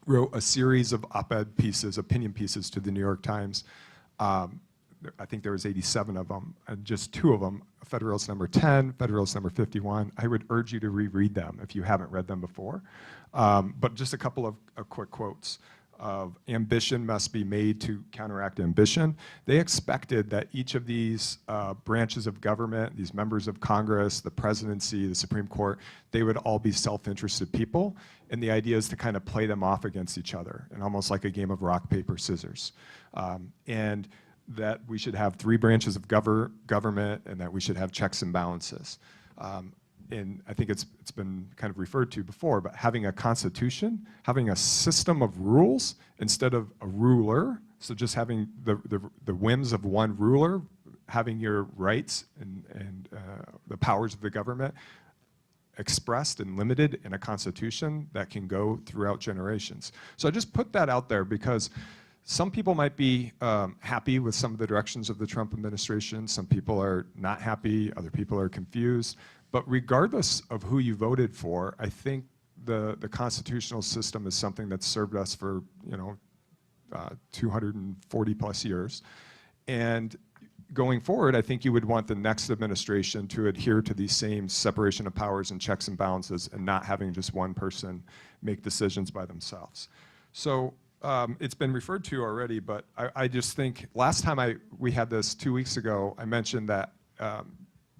wrote a series of op-ed pieces, opinion pieces to the New York Times. I think there was 87 of them, and just 2 of them, Federalist number 10, Federalist number 51. I would urge you to reread them if you haven't read them before. But just a couple of quick quotes of ambition must be made to counteract ambition. They expected that each of these branches of government, these members of Congress, the presidency, the Supreme Court, they would all be self-interested people. And the idea is to kind of play them off against each other, and almost like a game of rock, paper, scissors. And that we should have 3 branches of government, and that we should have checks and balances. And I think it's been kind of referred to before, but having a constitution, having a system of rules instead of a ruler, so just having the whims of one ruler, having your rights and the powers of the government expressed and limited in a constitution that can go throughout generations. So I just put that out there because some people might be happy with some of the directions of the Trump administration. Some people are not happy. Other people are confused. But regardless of who you voted for, I think the constitutional system is something that's served us for 240 plus years. And going forward, I think you would want the next administration to adhere to these same separation of powers and checks and balances, and not having just one person make decisions by themselves. So it's been referred to already, but I just think last time we had this 2 weeks ago, I mentioned that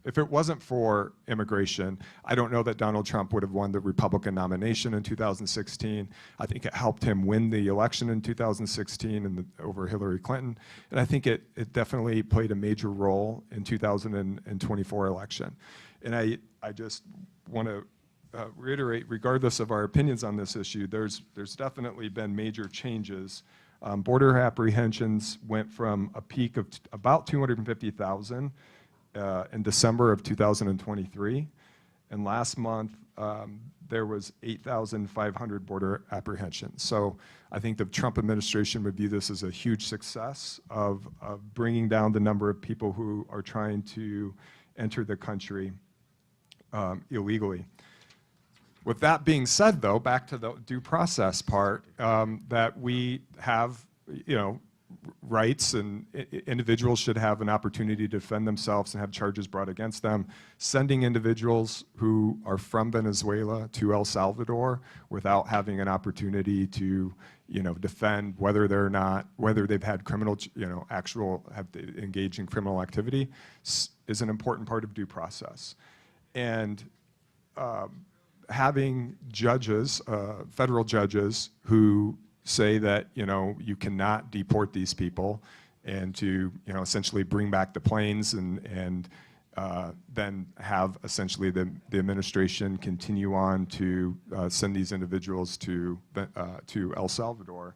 if it wasn't for immigration, I don't know that Donald Trump would have won the Republican nomination in 2016. I think it helped him win the election in 2016 over Hillary Clinton. And I think it definitely played a major role in 2024 election. And I just want to reiterate, regardless of our opinions on this issue, there's definitely been major changes. Border apprehensions went from a peak of about 250,000 in December of 2023, and last month there was 8,500 border apprehensions. So I think the Trump administration would view this as a huge success of bringing down the number of people who are trying to enter the country illegally. With that being said, though, back to the due process part, that we have, rights, and individuals should have an opportunity to defend themselves and have charges brought against them. Sending individuals who are from Venezuela to El Salvador without having an opportunity to, defend whether they've had criminal, have engaged in criminal activity is an important part of due process. And having judges, federal judges, who say that you cannot deport these people, and to essentially bring back the planes, and then have essentially the administration continue on to send these individuals to El Salvador,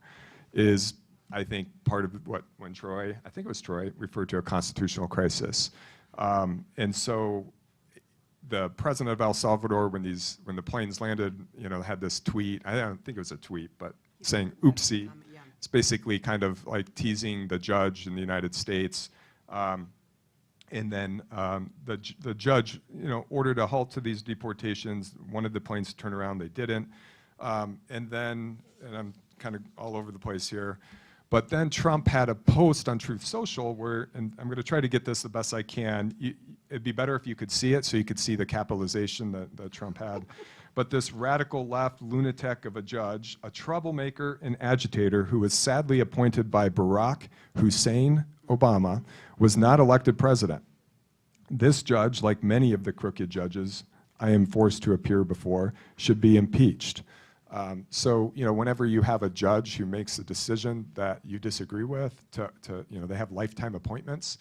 is, I think, part of what when Troy referred to a constitutional crisis. And so the president of El Salvador, when the planes landed, had this tweet. I don't think it was a tweet, but saying oopsie. It's basically kind of like teasing the judge in the United States. And then the judge, ordered a halt to these deportations, wanted the planes to turn around, they didn't. And I'm kind of all over the place here, but then Trump had a post on Truth Social where, and I'm going to try to get this the best I can. It'd be better if you could see it, so you could see the capitalization that Trump had. But this radical left lunatic of a judge, a troublemaker and agitator who was sadly appointed by Barack Hussein Obama, was not elected president. This judge, like many of the crooked judges I am forced to appear before, should be impeached. So, whenever you have a judge who makes a decision that you disagree with, they have lifetime appointments,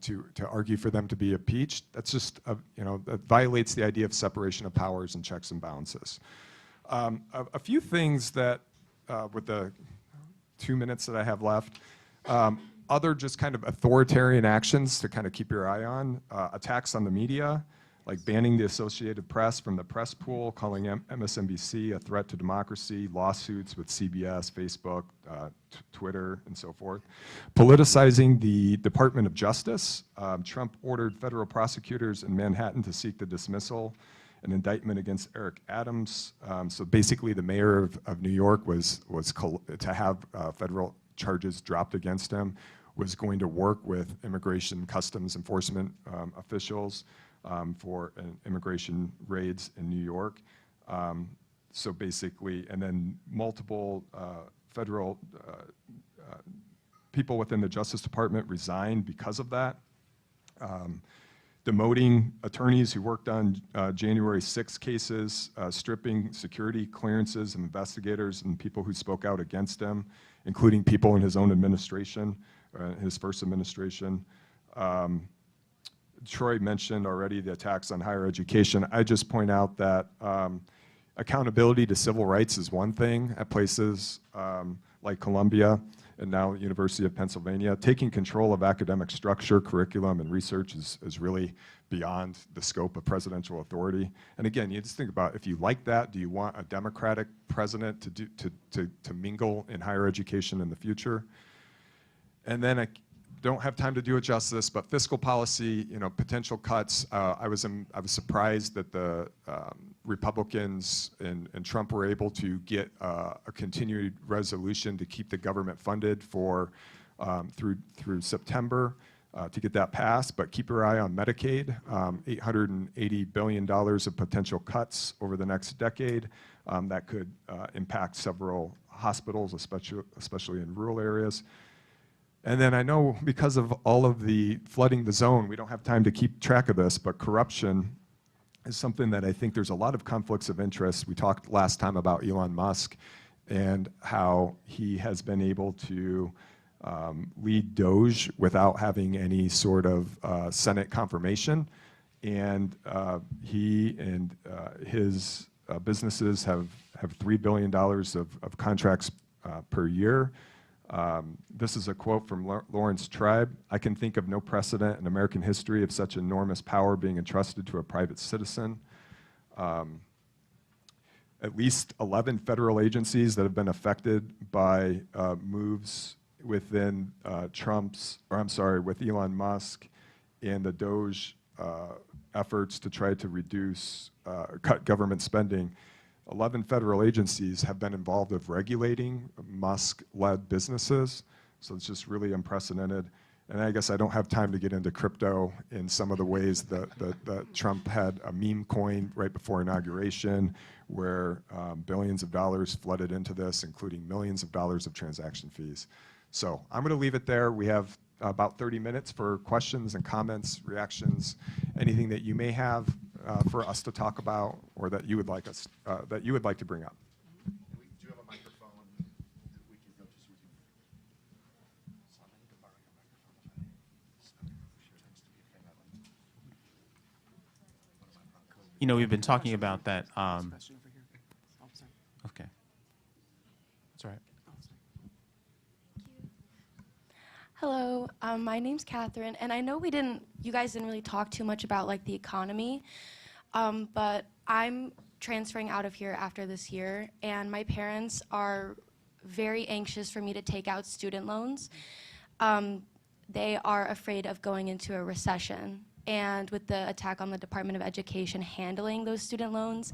to argue for them to be impeached, that's just, that violates the idea of separation of powers and checks and balances. A few things that, with the 2 minutes that I have left, other just kind of authoritarian actions to kind of keep your eye on, attacks on the media, like banning the Associated Press from the press pool, calling MSNBC a threat to democracy, lawsuits with CBS, Facebook, Twitter, and so forth. Politicizing the Department of Justice. Trump ordered federal prosecutors in Manhattan to seek the dismissal an indictment against Eric Adams. So basically the mayor of New York was to have federal charges dropped against him, was going to work with immigration customs enforcement officials for immigration raids in New York. So basically, and then multiple federal people within the Justice Department resigned because of that. Demoting attorneys who worked on January 6 cases, stripping security clearances of investigators and people who spoke out against him, including people in his own administration, his first administration. Troy mentioned already the attacks on higher education. I just point out that accountability to civil rights is one thing at places like Columbia and now University of Pennsylvania. Taking control of academic structure, curriculum, and research is really beyond the scope of presidential authority. And again, you just think about, if you like that, do you want a Democratic president to mingle in higher education in the future? And then I don't have time to do it justice, but fiscal policy, potential cuts. I was surprised that the Republicans and Trump were able to get a continued resolution to keep the government funded for through September to get that passed. But keep your eye on Medicaid, $880 billion of potential cuts over the next decade that could impact several hospitals, especially in rural areas. And then I know because of all of the flooding the zone, we don't have time to keep track of this, but corruption is something that I think there's a lot of conflicts of interest. We talked last time about Elon Musk and how he has been able to lead Doge without having any sort of Senate confirmation. And he and his businesses have $3 billion of contracts per year. This is a quote from Lawrence Tribe. "I can think of no precedent in American history of such enormous power being entrusted to a private citizen." At least 11 federal agencies that have been affected by moves within with Elon Musk and the Doge efforts to try to cut government spending. 11 federal agencies have been involved with regulating Musk-led businesses, so it's just really unprecedented. And I guess I don't have time to get into crypto in some of the ways that Trump had a meme coin right before inauguration, where billions of dollars flooded into this, including millions of dollars of transaction fees. So I'm going to leave it there. We have about 30 minutes for questions and comments, reactions, anything that you may have for us to talk about, or that you would like to bring up. We do have a microphone that we can go to so we can. Somebody can borrow your microphone. Sure tends to be a fan of it. We've been talking about that. Question over here. Oh, sorry. Okay. That's all right. Hello, my name's Catherine, and I know you guys didn't really talk too much about the economy, but I'm transferring out of here after this year, and my parents are very anxious for me to take out student loans. They are afraid of going into a recession, and with the attack on the Department of Education handling those student loans,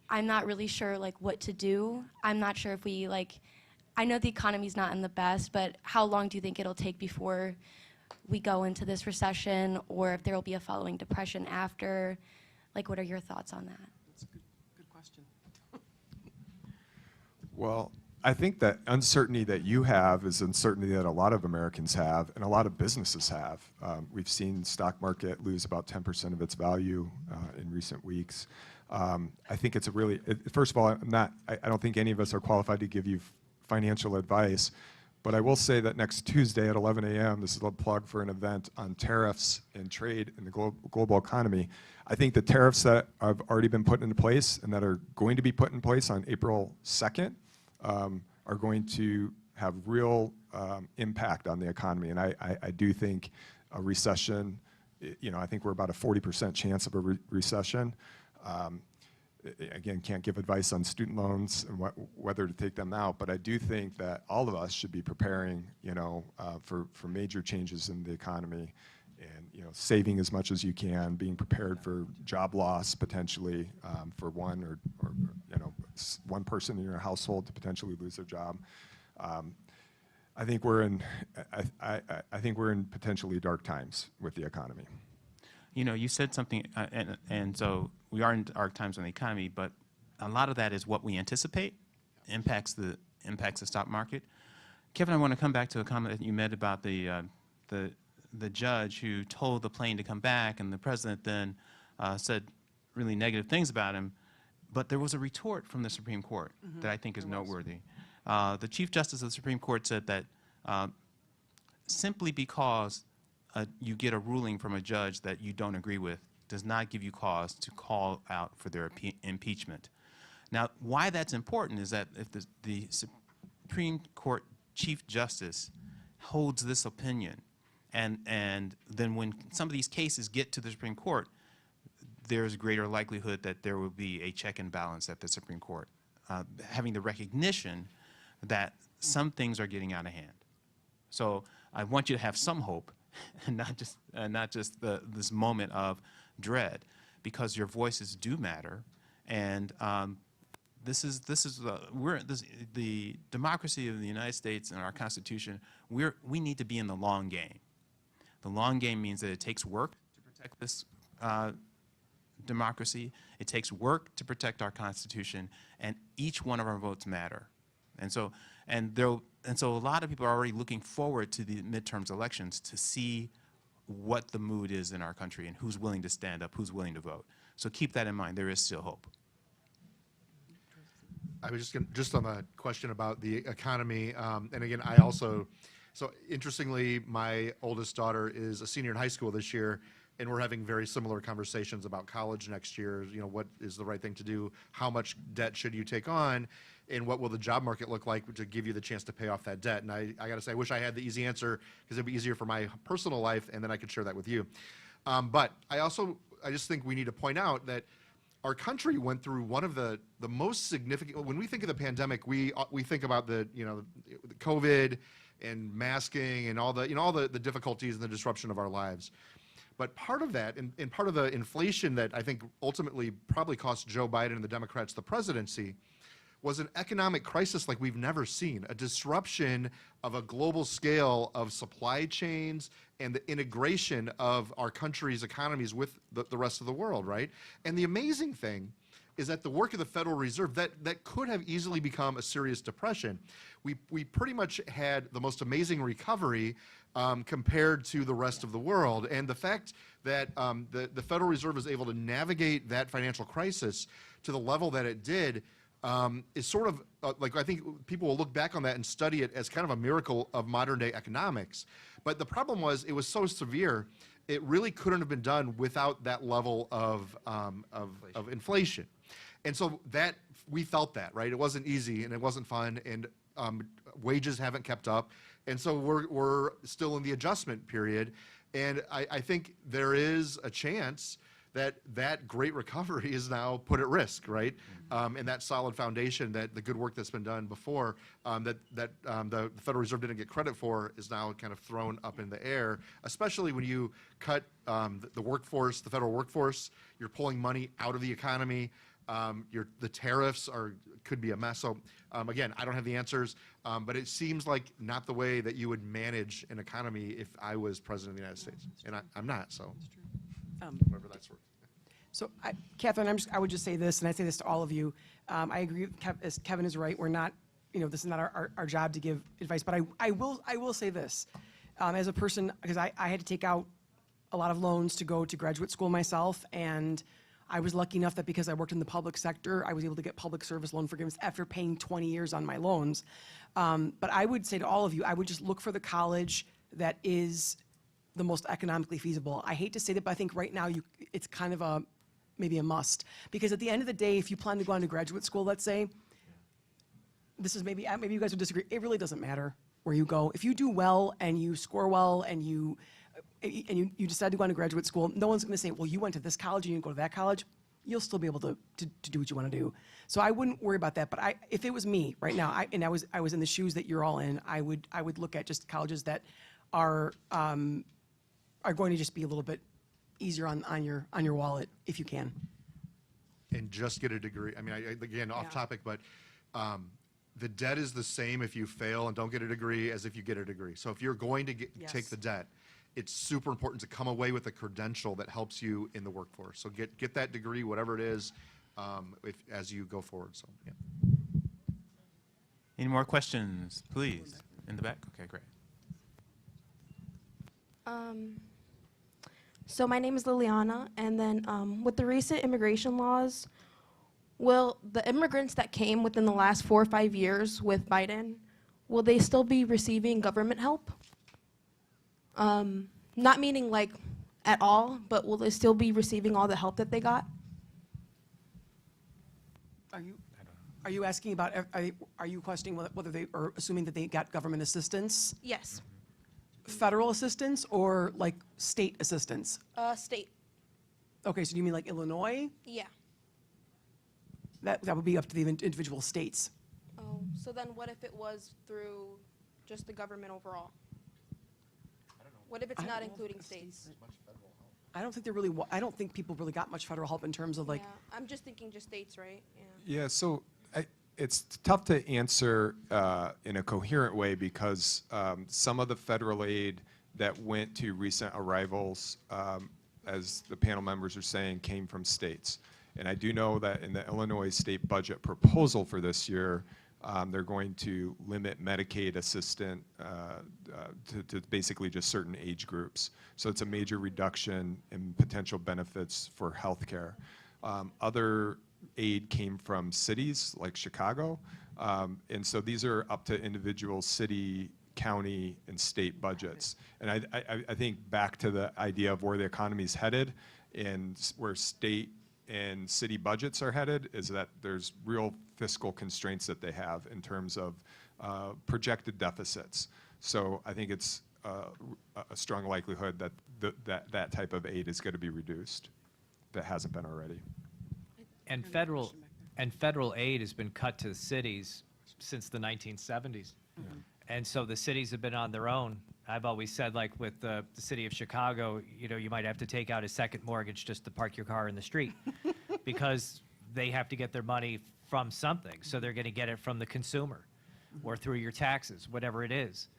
I'm not really sure what to do. I'm not sure if we I know the economy's not in the best, but how long do you think it'll take before we go into this recession, or if there will be a following depression after? What are your thoughts on that? That's a good question. Well, I think that uncertainty that you have is uncertainty that a lot of Americans have and a lot of businesses have. We've seen stock market lose about 10% of its value in recent weeks. I think it's first of all, I don't think any of us are qualified to give you financial advice, but I will say that next Tuesday at 11 a.m., this is a plug for an event on tariffs and trade in the global economy. I think the tariffs that have already been put into place and that are going to be put in place on April 2nd are going to have real impact on the economy. And I do think a recession I think we're about a 40% chance of a recession. Again, can't give advice on student loans and whether to take them out, but I do think that all of us should be preparing, for major changes in the economy, and saving as much as you can, being prepared for job loss potentially for one or one person in your household to potentially lose their job. I think we're in potentially dark times with the economy. You said something, and so we are in dark times on the economy, but a lot of that is what we anticipate impacts the stock market. Kevin, I want to come back to a comment that you made about the judge who told the plane to come back, and the president then said really negative things about him. But there was a retort from the Supreme Court that I think is noteworthy. The Chief Justice of the Supreme Court said that simply because you get a ruling from a judge that you don't agree with does not give you cause to call out for their impeachment. Now, why that's important is that if the Supreme Court Chief Justice holds this opinion, and then when some of these cases get to the Supreme Court, there's greater likelihood that there will be a check and balance at the Supreme Court, having the recognition that some things are getting out of hand. So I want you to have some hope, and not just this moment of dread, because your voices do matter, and the democracy of the United States and our Constitution. We need to be in the long game. The long game means that it takes work to protect this democracy. It takes work to protect our Constitution, and each one of our votes matter. And so a lot of people are already looking forward to the midterms elections to see what the mood is in our country and who's willing to stand up, who's willing to vote. So keep that in mind. There is still hope. I was just on the question about the economy, and again, so interestingly, my oldest daughter is a senior in high school this year, and we're having very similar conversations about college next year. What is the right thing to do? How much debt should you take on? And what will the job market look like to give you the chance to pay off that debt? And I got to say, I wish I had the easy answer, because it'd be easier for my personal life, and then I could share that with you. But I just think we need to point out that our country went through one of the most significant. When we think of the pandemic, we think about the COVID and masking and all the difficulties and the disruption of our lives. But part of that, and part of the inflation that I think ultimately probably cost Joe Biden and the Democrats the presidency, was an economic crisis like we've never seen, a disruption of a global scale of supply chains and the integration of our country's economies with the rest of the world, right? And the amazing thing is that the work of the Federal Reserve, that could have easily become a serious depression. We pretty much had the most amazing recovery compared to the rest of the world. And the fact that the Federal Reserve was able to navigate that financial crisis to the level that it did is sort of like, I think people will look back on that and study it as kind of a miracle of modern day economics. But the problem was, it was so severe, it really couldn't have been done without that level of inflation. And so that, we felt that, right? It wasn't easy and it wasn't fun, and wages haven't kept up. And so we're still in the adjustment period. And I think there is a chance that great recovery is now put at risk, right? And that solid foundation, that the good work that's been done before, that the Federal Reserve didn't get credit for, is now kind of thrown up in the air, especially when you cut the workforce, the federal workforce. You're pulling money out of the economy. The tariffs could be a mess. So again, I don't have the answers, but it seems like not the way that you would manage an economy if I was president of the United States, and I'm not. So whatever that's worth. So, Catherine, I would just say this, and I say this to all of you. I agree. Kevin is right. We're not, this is not our job to give advice. But I will say this, as a person, because I had to take out a lot of loans to go to graduate school myself, and I was lucky enough that because I worked in the public sector, I was able to get public service loan forgiveness after paying 20 years on my loans. But I would say to all of you, I would just look for the college that is the most economically feasible. I hate to say that, but I think right now it's kind of maybe a must. Because at the end of the day, if you plan to go on to graduate school, let's say, this is maybe you guys would disagree, it really doesn't matter where you go. If you do well and you score well and and you decide to go on to graduate school, no one's going to say, well, you went to this college and you didn't go to that college. You'll still be able to do what you want to do. So I wouldn't worry about that. But if it was me right now, I was in the shoes that you're all in, I would look at just colleges that are going to just be a little bit easier on your wallet if you can. And just get a degree. I mean, again, off Yeah. topic, but the debt is the same if you fail and don't get a degree as if you get a degree. So if you're going to take Yes. the debt, it's super important to come away with a credential that helps you in the workforce. So get that degree, whatever it is, as you go forward. So, yeah. Any more questions, please? In the back? Okay, great. So my name is Liliana, and then with the recent immigration laws, will the immigrants that came within the last 4 or 5 years with Biden, will they still be receiving government help? Not meaning like at all, but will they still be receiving all the help that they got? Are you asking about, are you questioning whether they are assuming that they got government assistance, Yes. federal assistance, or like state assistance? State. Okay, so do you mean like Illinois? Yeah. That would be up to the individual states. Oh, so then what if it was through just the government overall? What if it's I not don't know if including the states? I don't think I don't think people really got much federal help in terms of like, Yeah, I'm just thinking just states, right? Yeah. Yeah, so it's tough to answer in a coherent way because some of the federal aid that went to recent arrivals, as the panel members are saying, came from states. And I do know that in the Illinois state budget proposal for this year, they're going to limit Medicaid assistance to basically just certain age groups. So it's a major reduction in potential benefits for healthcare. Other aid came from cities like Chicago. And so these are up to individual city, county, and state budgets. And I think back to the idea of where the economy is headed and where state and city budgets are headed is that there's real fiscal constraints that they have in terms of projected deficits. So I think it's a strong likelihood that that type of aid is going to be reduced that hasn't been already. And federal aid has been cut to the cities since the 1970s. And so the cities have been on their own. I've always said, like with the city of Chicago, you know, you might have to take out a second mortgage just to park your car in the street because they have to get their money from something. So they're going to get it from the consumer or through your taxes, whatever it is,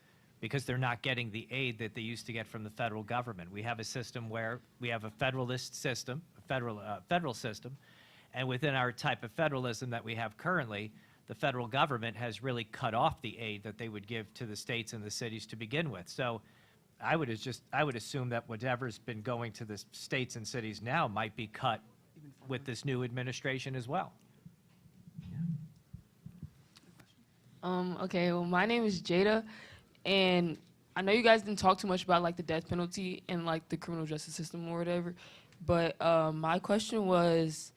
because they're not getting the aid that they used to get from the federal government. We have a system where we have a federalist system, a federal system, and within our type of federalism that we have currently, the federal government has really cut off the aid that they would give to the states and the cities to begin with. So I would assume that whatever's been going to the states and cities now might be cut with this new administration as well. Okay, well, my name is Jada, and I know you guys didn't talk too much about like the death penalty and like the criminal justice system or whatever, but my question was,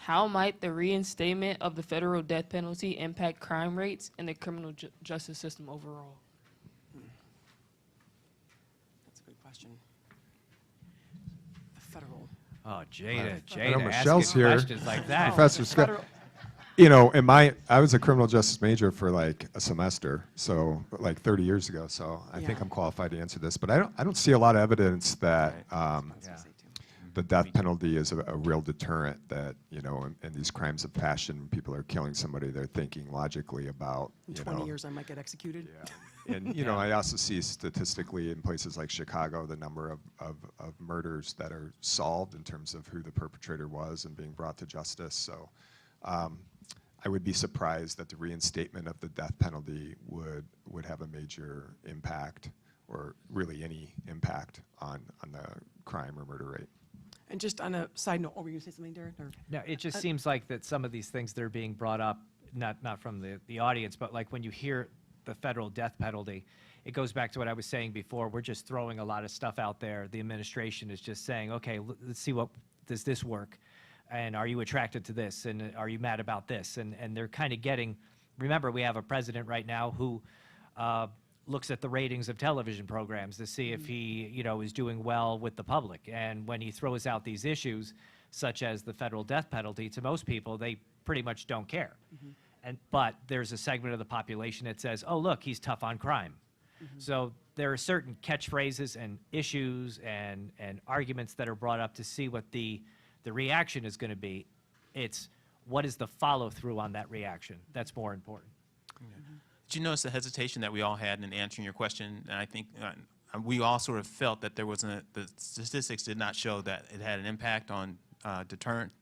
how might the reinstatement of the federal death penalty impact crime rates and the criminal justice system overall? That's a good question. The federal. Oh, Jada, I know Jada, Michelle's asking here. questions like that. Professor Scott, Federal. you know, I was a criminal justice major for like a semester, so like 30 years ago. So I think Yeah. I'm qualified to answer this, but I don't see a lot of evidence that I was gonna say too. the death penalty is a real deterrent. That you know, in these crimes of passion, when people are killing somebody, they're thinking logically about In you 20 know. years, I might get executed. Yeah. And you know, I also see statistically in places like Chicago the number of murders that are solved in terms of who the perpetrator was and being brought to justice. So I would be surprised that the reinstatement of the death penalty would have a major impact or really any impact on the crime or murder rate. And just on a side note, were you going to say something, Darren? Or? No, it just seems like that some of these things that are being brought up, not from the audience, but like when you hear the federal death penalty, it goes back to what I was saying before. We're just throwing a lot of stuff out there. The administration is just saying, okay, let's see does this work? And are you attracted to this? And are you mad about this? And they're kind of getting, remember, we have a president right now who looks at the ratings of television programs to see if he, is doing well with the public. And when he throws out these issues, such as the federal death penalty, to most people, they pretty much don't care. But there's a segment of the population that says, oh, look, he's tough on crime. So there are certain catchphrases and issues and arguments that are brought up to see what the reaction is going to be. It's what is the follow-through on that reaction? That's more important. Did you notice the hesitation that we all had in answering your question? And I think we all sort of felt that the statistics did not show that it had an impact on deterrent.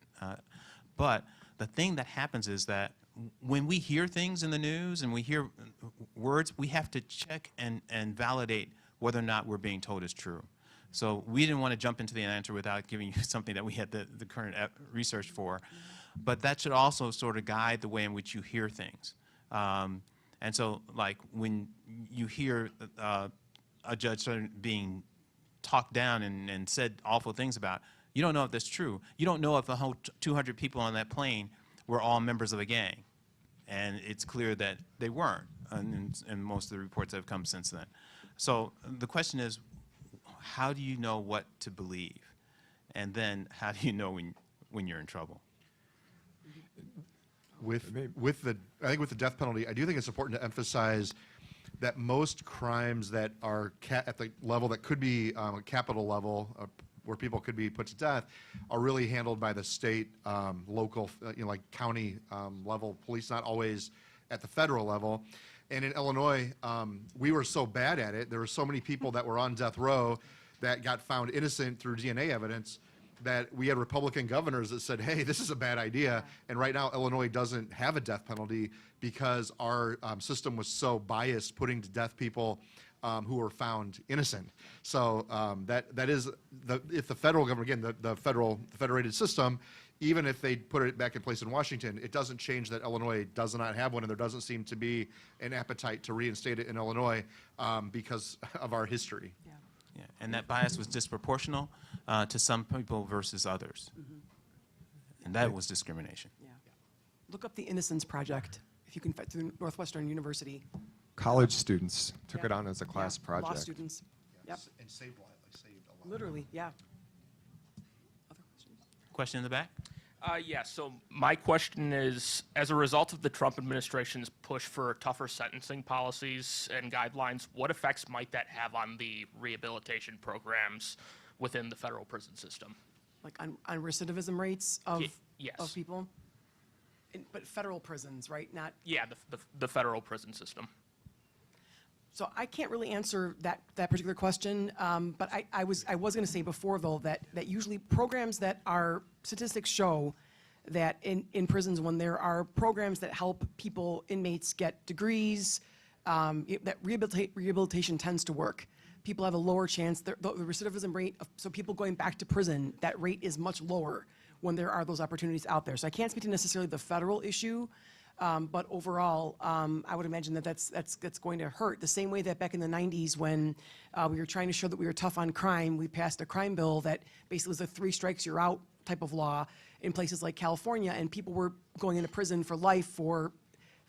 But the thing that happens is that when we hear things in the news and we hear words, we have to check and validate whether or not we're being told is true. So we didn't want to jump into the answer without giving you something that we had the current research for. But that should also sort of guide the way in which you hear things. And so, like, when you hear a judge sort of being talked down and said awful things about, you don't know if that's true. You don't know if the whole 200 people on that plane were all members of a gang. And it's clear that they weren't in most of the reports that have come since then. So the question is, how do you know what to believe? And then how do you know when you're in trouble? I think with the death penalty, I do think it's important to emphasize that most crimes that are at the level that could be a capital level, where people could be put to death, are really handled by the state, local, like county level police, not always at the federal level. And in Illinois, we were so bad at it. There were so many people that were on death row that got found innocent through DNA evidence that we had Republican governors that said, hey, this is a bad idea. And right now, Illinois doesn't have a death penalty because our system was so biased, putting to death people who were found innocent. So that is, if the federal government, again, the federated system, even if they put it back in place in Washington, it doesn't change that Illinois does not have one, and there doesn't seem to be an appetite to reinstate it in Illinois because of our history. Yeah. Yeah, and that bias was disproportional to some people versus others. And that was discrimination. Yeah. Look up the Innocence Project, if you can, through Northwestern University. College students took Yeah. it on as a class Yeah, Law project. students. Yep. And saved a lot. Literally, yeah. Other questions? Question in the back? Yeah, so my question is, as a result of the Trump administration's push for tougher sentencing policies and guidelines, what effects might that have on the rehabilitation programs within the federal prison system? Like on recidivism rates of, yes. of people? But federal prisons, right? Not, Yeah, the federal prison system. so I can't really answer that particular question, but I was going to say before, though, that usually programs that are, statistics show that in prisons, when there are programs that help people, inmates get degrees, that rehabilitation tends to work. People have a lower chance, the recidivism rate, so people going back to prison, that rate is much lower when there are those opportunities out there. So I can't speak to necessarily the federal issue, but overall, I would imagine that that's going to hurt. The same way that back in the 90s when we were trying to show that we were tough on crime, we passed a crime bill that basically was a 3 strikes you're out type of law in places like California, and people were going into prison for life for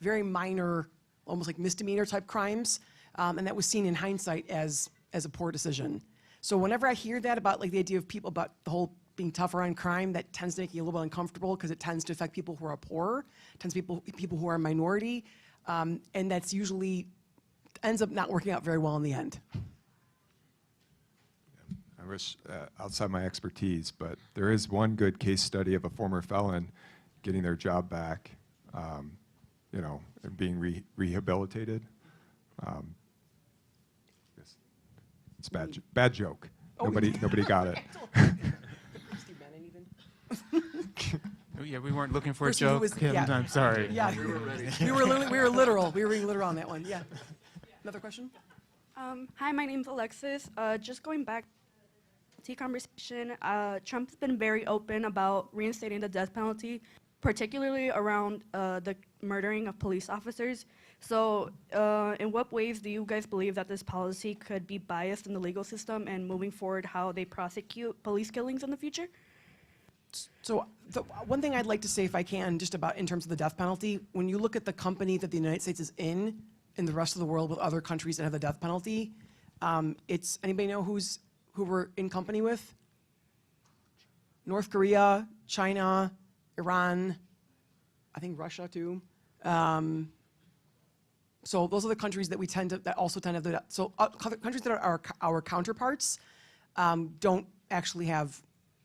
very minor, almost like misdemeanor type crimes, and that was seen in hindsight as a poor decision. So whenever I hear that about like the idea of people, about the whole being tougher on crime, that tends to make you a little bit uncomfortable because it tends to affect people who are poor, tends to people who are a minority, and that's usually ends up not working out very well in the end. I wish outside my expertise, but there is one good case study of a former felon getting their job back, and being rehabilitated. It's bad joke. Nobody got it. Steve Bannon even? Oh, yeah, we weren't looking for a Person who joke. was- yeah. I'm sorry. Yeah. We were literal. We were being literal on that one, yeah. Another question? Hi, my name's Alexis. Just going back to the conversation, Trump's been very open about reinstating the death penalty, particularly around the murdering of police officers. So in what ways do you guys believe that this policy could be biased in the legal system and moving forward how they prosecute police killings in the future? So the one thing I'd like to say, if I can, just about in terms of the death penalty, when you look at the company that the United States is in, in the rest of the world with other countries that have the death penalty. It's, anybody know who we're in company with? North Korea, China, Iran, I think Russia too. So those are the countries that that also tend to have so countries that are our counterparts don't actually have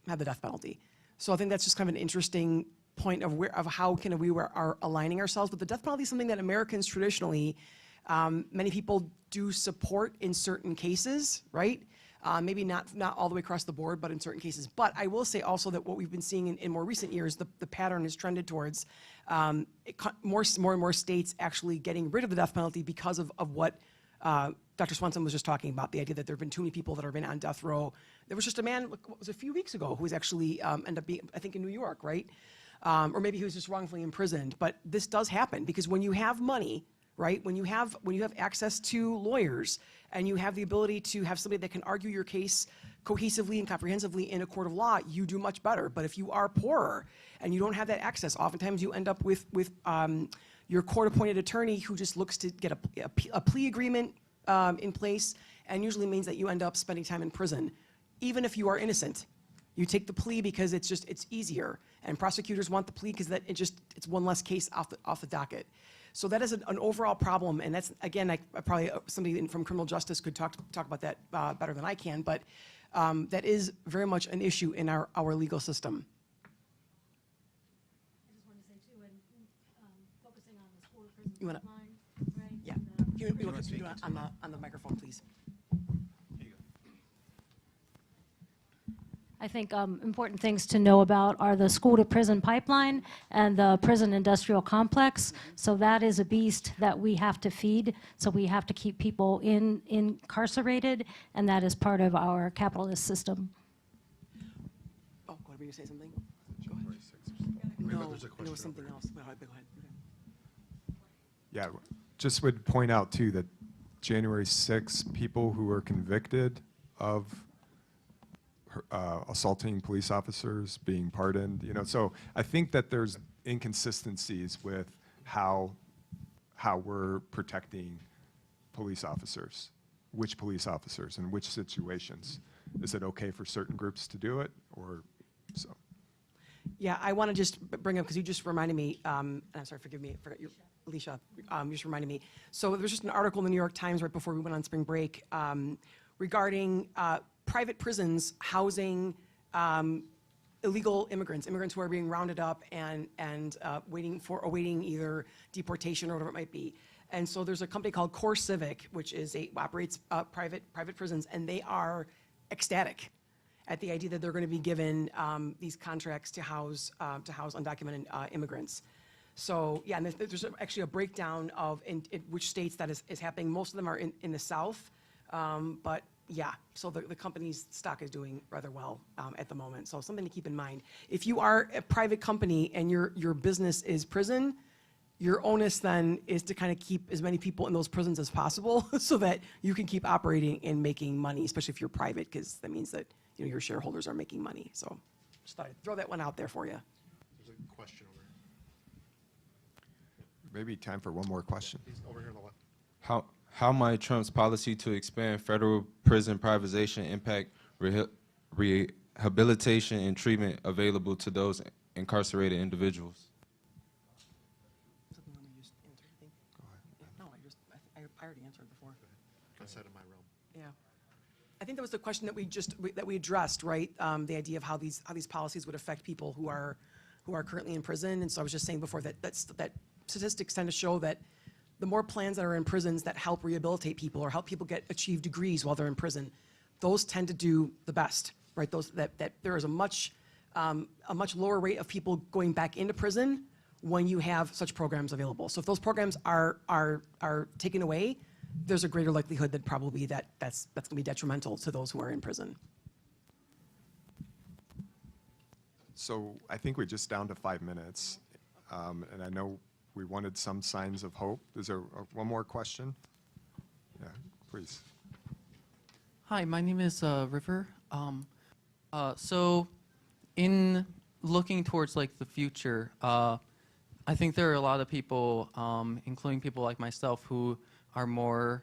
the death penalty. So I think that's just kind of an interesting point of how we are aligning ourselves. But the death penalty is something that Americans traditionally, many people do support in certain cases, right? Maybe not all the way across the board, but in certain cases. But I will say also that what we've been seeing in more recent years, the pattern has trended towards more and more states actually getting rid of the death penalty because of what Dr. Swenson was just talking about, the idea that there have been too many people that have been on death row. There was just a man, what was it, a few weeks ago, who was actually ended up being, I think, in New York, right? Or maybe he was just wrongfully imprisoned. But this does happen because when you have money, right? When you have access to lawyers and you have the ability to have somebody that can argue your case cohesively and comprehensively in a court of law, you do much better. But if you are poorer and you don't have that access, oftentimes you end up with your court-appointed attorney who just looks to get a plea agreement in place, and usually means that you end up spending time in prison, even if you are innocent. You take the plea because it's easier, and prosecutors want the plea because it's one less case off the docket. So that is an overall problem, and that's, again, I probably somebody from criminal justice could talk about that better than I can, but that is very much an issue in our legal system. I just wanted to say too, and focusing on the school to prison You wanna- pipeline, right? Yeah. and, Can you look on the microphone, please? I think important things to know about are the school to prison pipeline and the prison industrial complex. So that is a beast that we have to feed. So we have to keep people incarcerated, and that is part of our capitalist system. Oh, go ahead, were you say something? Go ahead. No, there's a there was question something over else. Go ahead. Yeah, just would point out too that January 6th, people who were convicted of assaulting police officers being pardoned, so I think that there's inconsistencies with how we're protecting police officers, which police officers in which situations. Is it okay for certain groups to do it, or so? Yeah, I want to just bring up, because you just reminded me, and I'm sorry, forgive me, Alicia, you just reminded me. So there was just an article in the New York Times right before we went on spring break regarding private prisons housing illegal immigrants who are being rounded up and awaiting either deportation or whatever it might be. And so there's a company called Core Civic, which operates private prisons, and they are ecstatic at the idea that they're going to be given these contracts to house undocumented immigrants. So yeah, and there's actually a breakdown of in which states that is happening. Most of them are in the South, but yeah, so the company's stock is doing rather well at the moment. So something to keep in mind. If you are a private company and your business is prison, your onus then is to kind of keep as many people in those prisons as possible so that you can keep operating and making money, especially if you're private, because that means that your shareholders are making money. So just thought I'd throw that one out there for you. There's a question over Maybe time for one more question. over here on the left. How might Trump's policy to expand federal prison privatization impact rehabilitation and treatment available to those incarcerated individuals? Something you want me to just answer, I think? Go ahead. No, I already answered before. Outside of my realm. Yeah. I think that was the question that we addressed, right? The idea of how these policies would affect people who are currently in prison. And so I was just saying before that statistics tend to show that the more plans that are in prisons that help rehabilitate people or help people achieve degrees while they're in prison, those tend to do the best, right? That there is a much lower rate of people going back into prison when you have such programs available. So if those programs are taken away, there's a greater likelihood that probably that's going to be detrimental to those who are in prison. So I think we're just down to 5 minutes, and I know we wanted some signs of hope. Is there one more question? Yeah, please. Hi, my name is River. So in looking towards like the future, I think there are a lot of people, including people like myself, who are more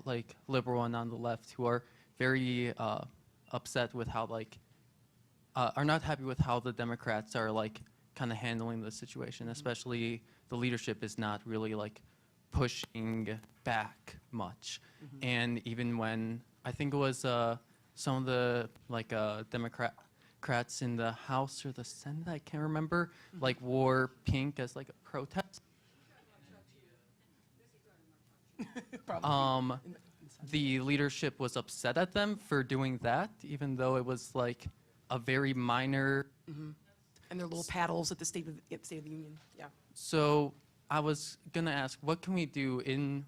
like liberal and on the left who are very upset with how like are not happy with how the Democrats are like kind of handling the situation, especially the leadership is not really like pushing back much. And even when I think it was some of the like Democrats in the House or the Senate, I can't remember, like wore pink as like a protest. The leadership was upset at them for doing that, even though it was like a very minor. And their little paddles at the State of the Union. Yeah. So I was gonna ask, what can we do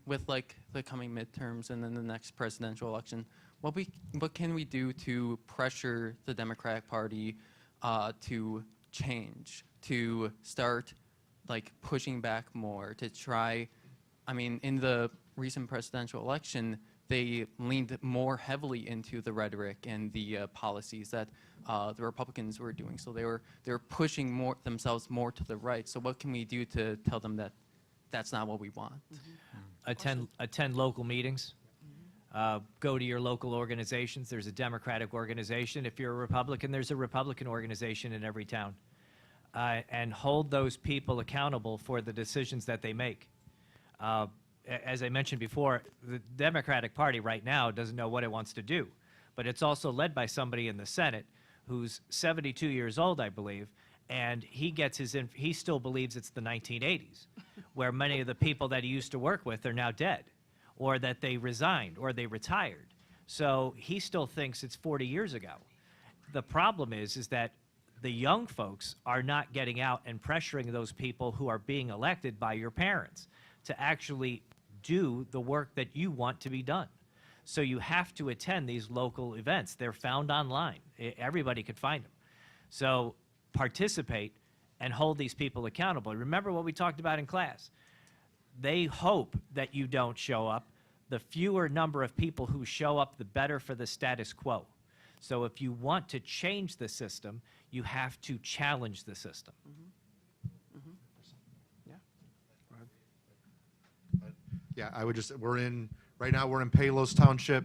with like the coming midterms and then the next presidential election? What can we do to pressure the Democratic Party to change, to start like pushing back more, to try? I mean, in the recent presidential election, they leaned more heavily into the rhetoric and the policies that the Republicans were doing. So they were pushing themselves more to the right. So what can we do to tell them that that's not what we want? Attend local meetings. Go to your local organizations. There's a Democratic organization. If you're a Republican, there's a Republican organization in every town. And hold those people accountable for the decisions that they make. As I mentioned before, the Democratic Party right now doesn't know what it wants to do. But it's also led by somebody in the Senate who's 72 years old, I believe, and he still believes it's the 1980s, where many of the people that he used to work with are now dead, or that they resigned, or they retired. So he still thinks it's 40 years ago. The problem is that the young folks are not getting out and pressuring those people who are being elected by your parents to actually do the work that you want to be done. So you have to attend these local events. They're found online. Everybody could find them. So participate and hold these people accountable. Remember what we talked about in class. They hope that you don't show up. The fewer number of people who show up, the better for the status quo. So if you want to change the system, you have to challenge the system. Yeah, I would just, right now we're in Palos Township,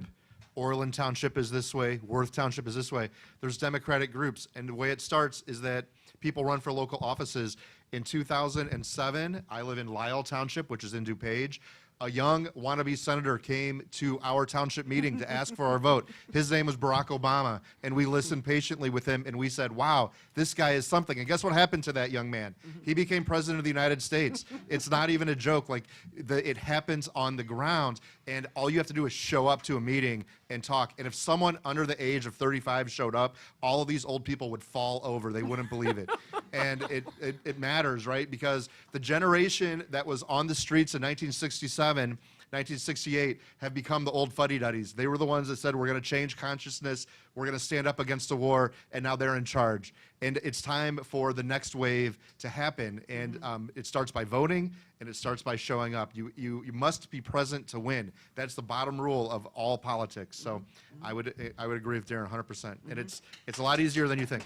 Orland Township is this way, Worth Township is this way. There's Democratic groups, and the way it starts is that people run for local offices. In 2007, I live in Lyle Township, which is in DuPage. A young wannabe senator came to our township meeting to ask for our vote. His name was Barack Obama, and we listened patiently with him, and we said, wow, this guy is something. And guess what happened to that young man? He became president of the United States. It's not even a joke. Like, it happens on the ground, and all you have to do is show up to a meeting and talk. And if someone under the age of 35 showed up, all of these old people would fall over. They wouldn't believe it. And it matters, right? Because the generation that was on the streets in 1967, 1968 have become the old fuddy-duddies. They were the ones that said, we're going to change consciousness, we're going to stand up against the war, and now they're in charge. And it's time for the next wave to happen. And it starts by voting, and it starts by showing up. You must be present to win. That's the bottom rule of all politics. So I would agree with Darren 100%. And it's a lot easier than you think.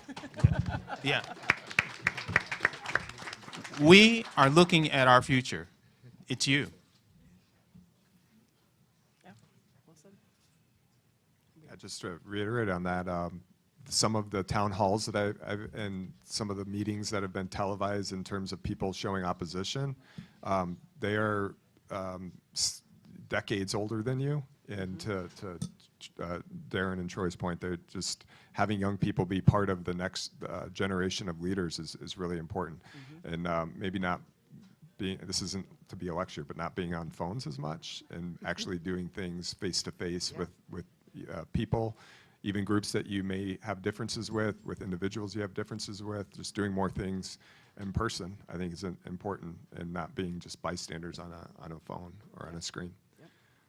Yeah. We are looking at our future. It's you. Just to reiterate on that, some of the town halls that and some of the meetings that have been televised in terms of people showing opposition, they are decades older than you. And to Darren and Troy's point, they're just having young people be part of the next generation of leaders is really important. And maybe not being, this isn't to be a lecture, but not being on phones as much and actually doing things face to face with people, even groups that you may have differences with individuals you have differences with, just doing more things in person, I think is important, and not being just bystanders on a phone or on a screen.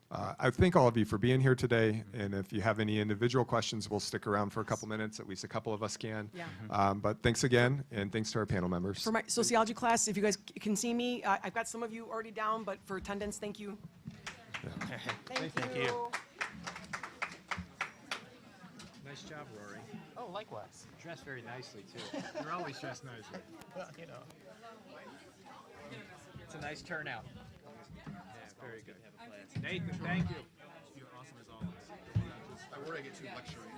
I thank all of you for being here today, and if you have any individual questions, we'll stick around for a couple minutes, at least a couple of us can. Yeah. But thanks again, and thanks to our panel members. For my sociology class, if you guys can see me, I've got some of you already down, but for attendance, thank you. Yeah. Thank you. Nice job, Rory. Oh, likewise. Dressed very nicely, too. You're always dressed nicely. Well, you know. It's a nice turnout. Yeah, very good. Nathan, thank you. You're awesome as always. I worry I get too lecturing.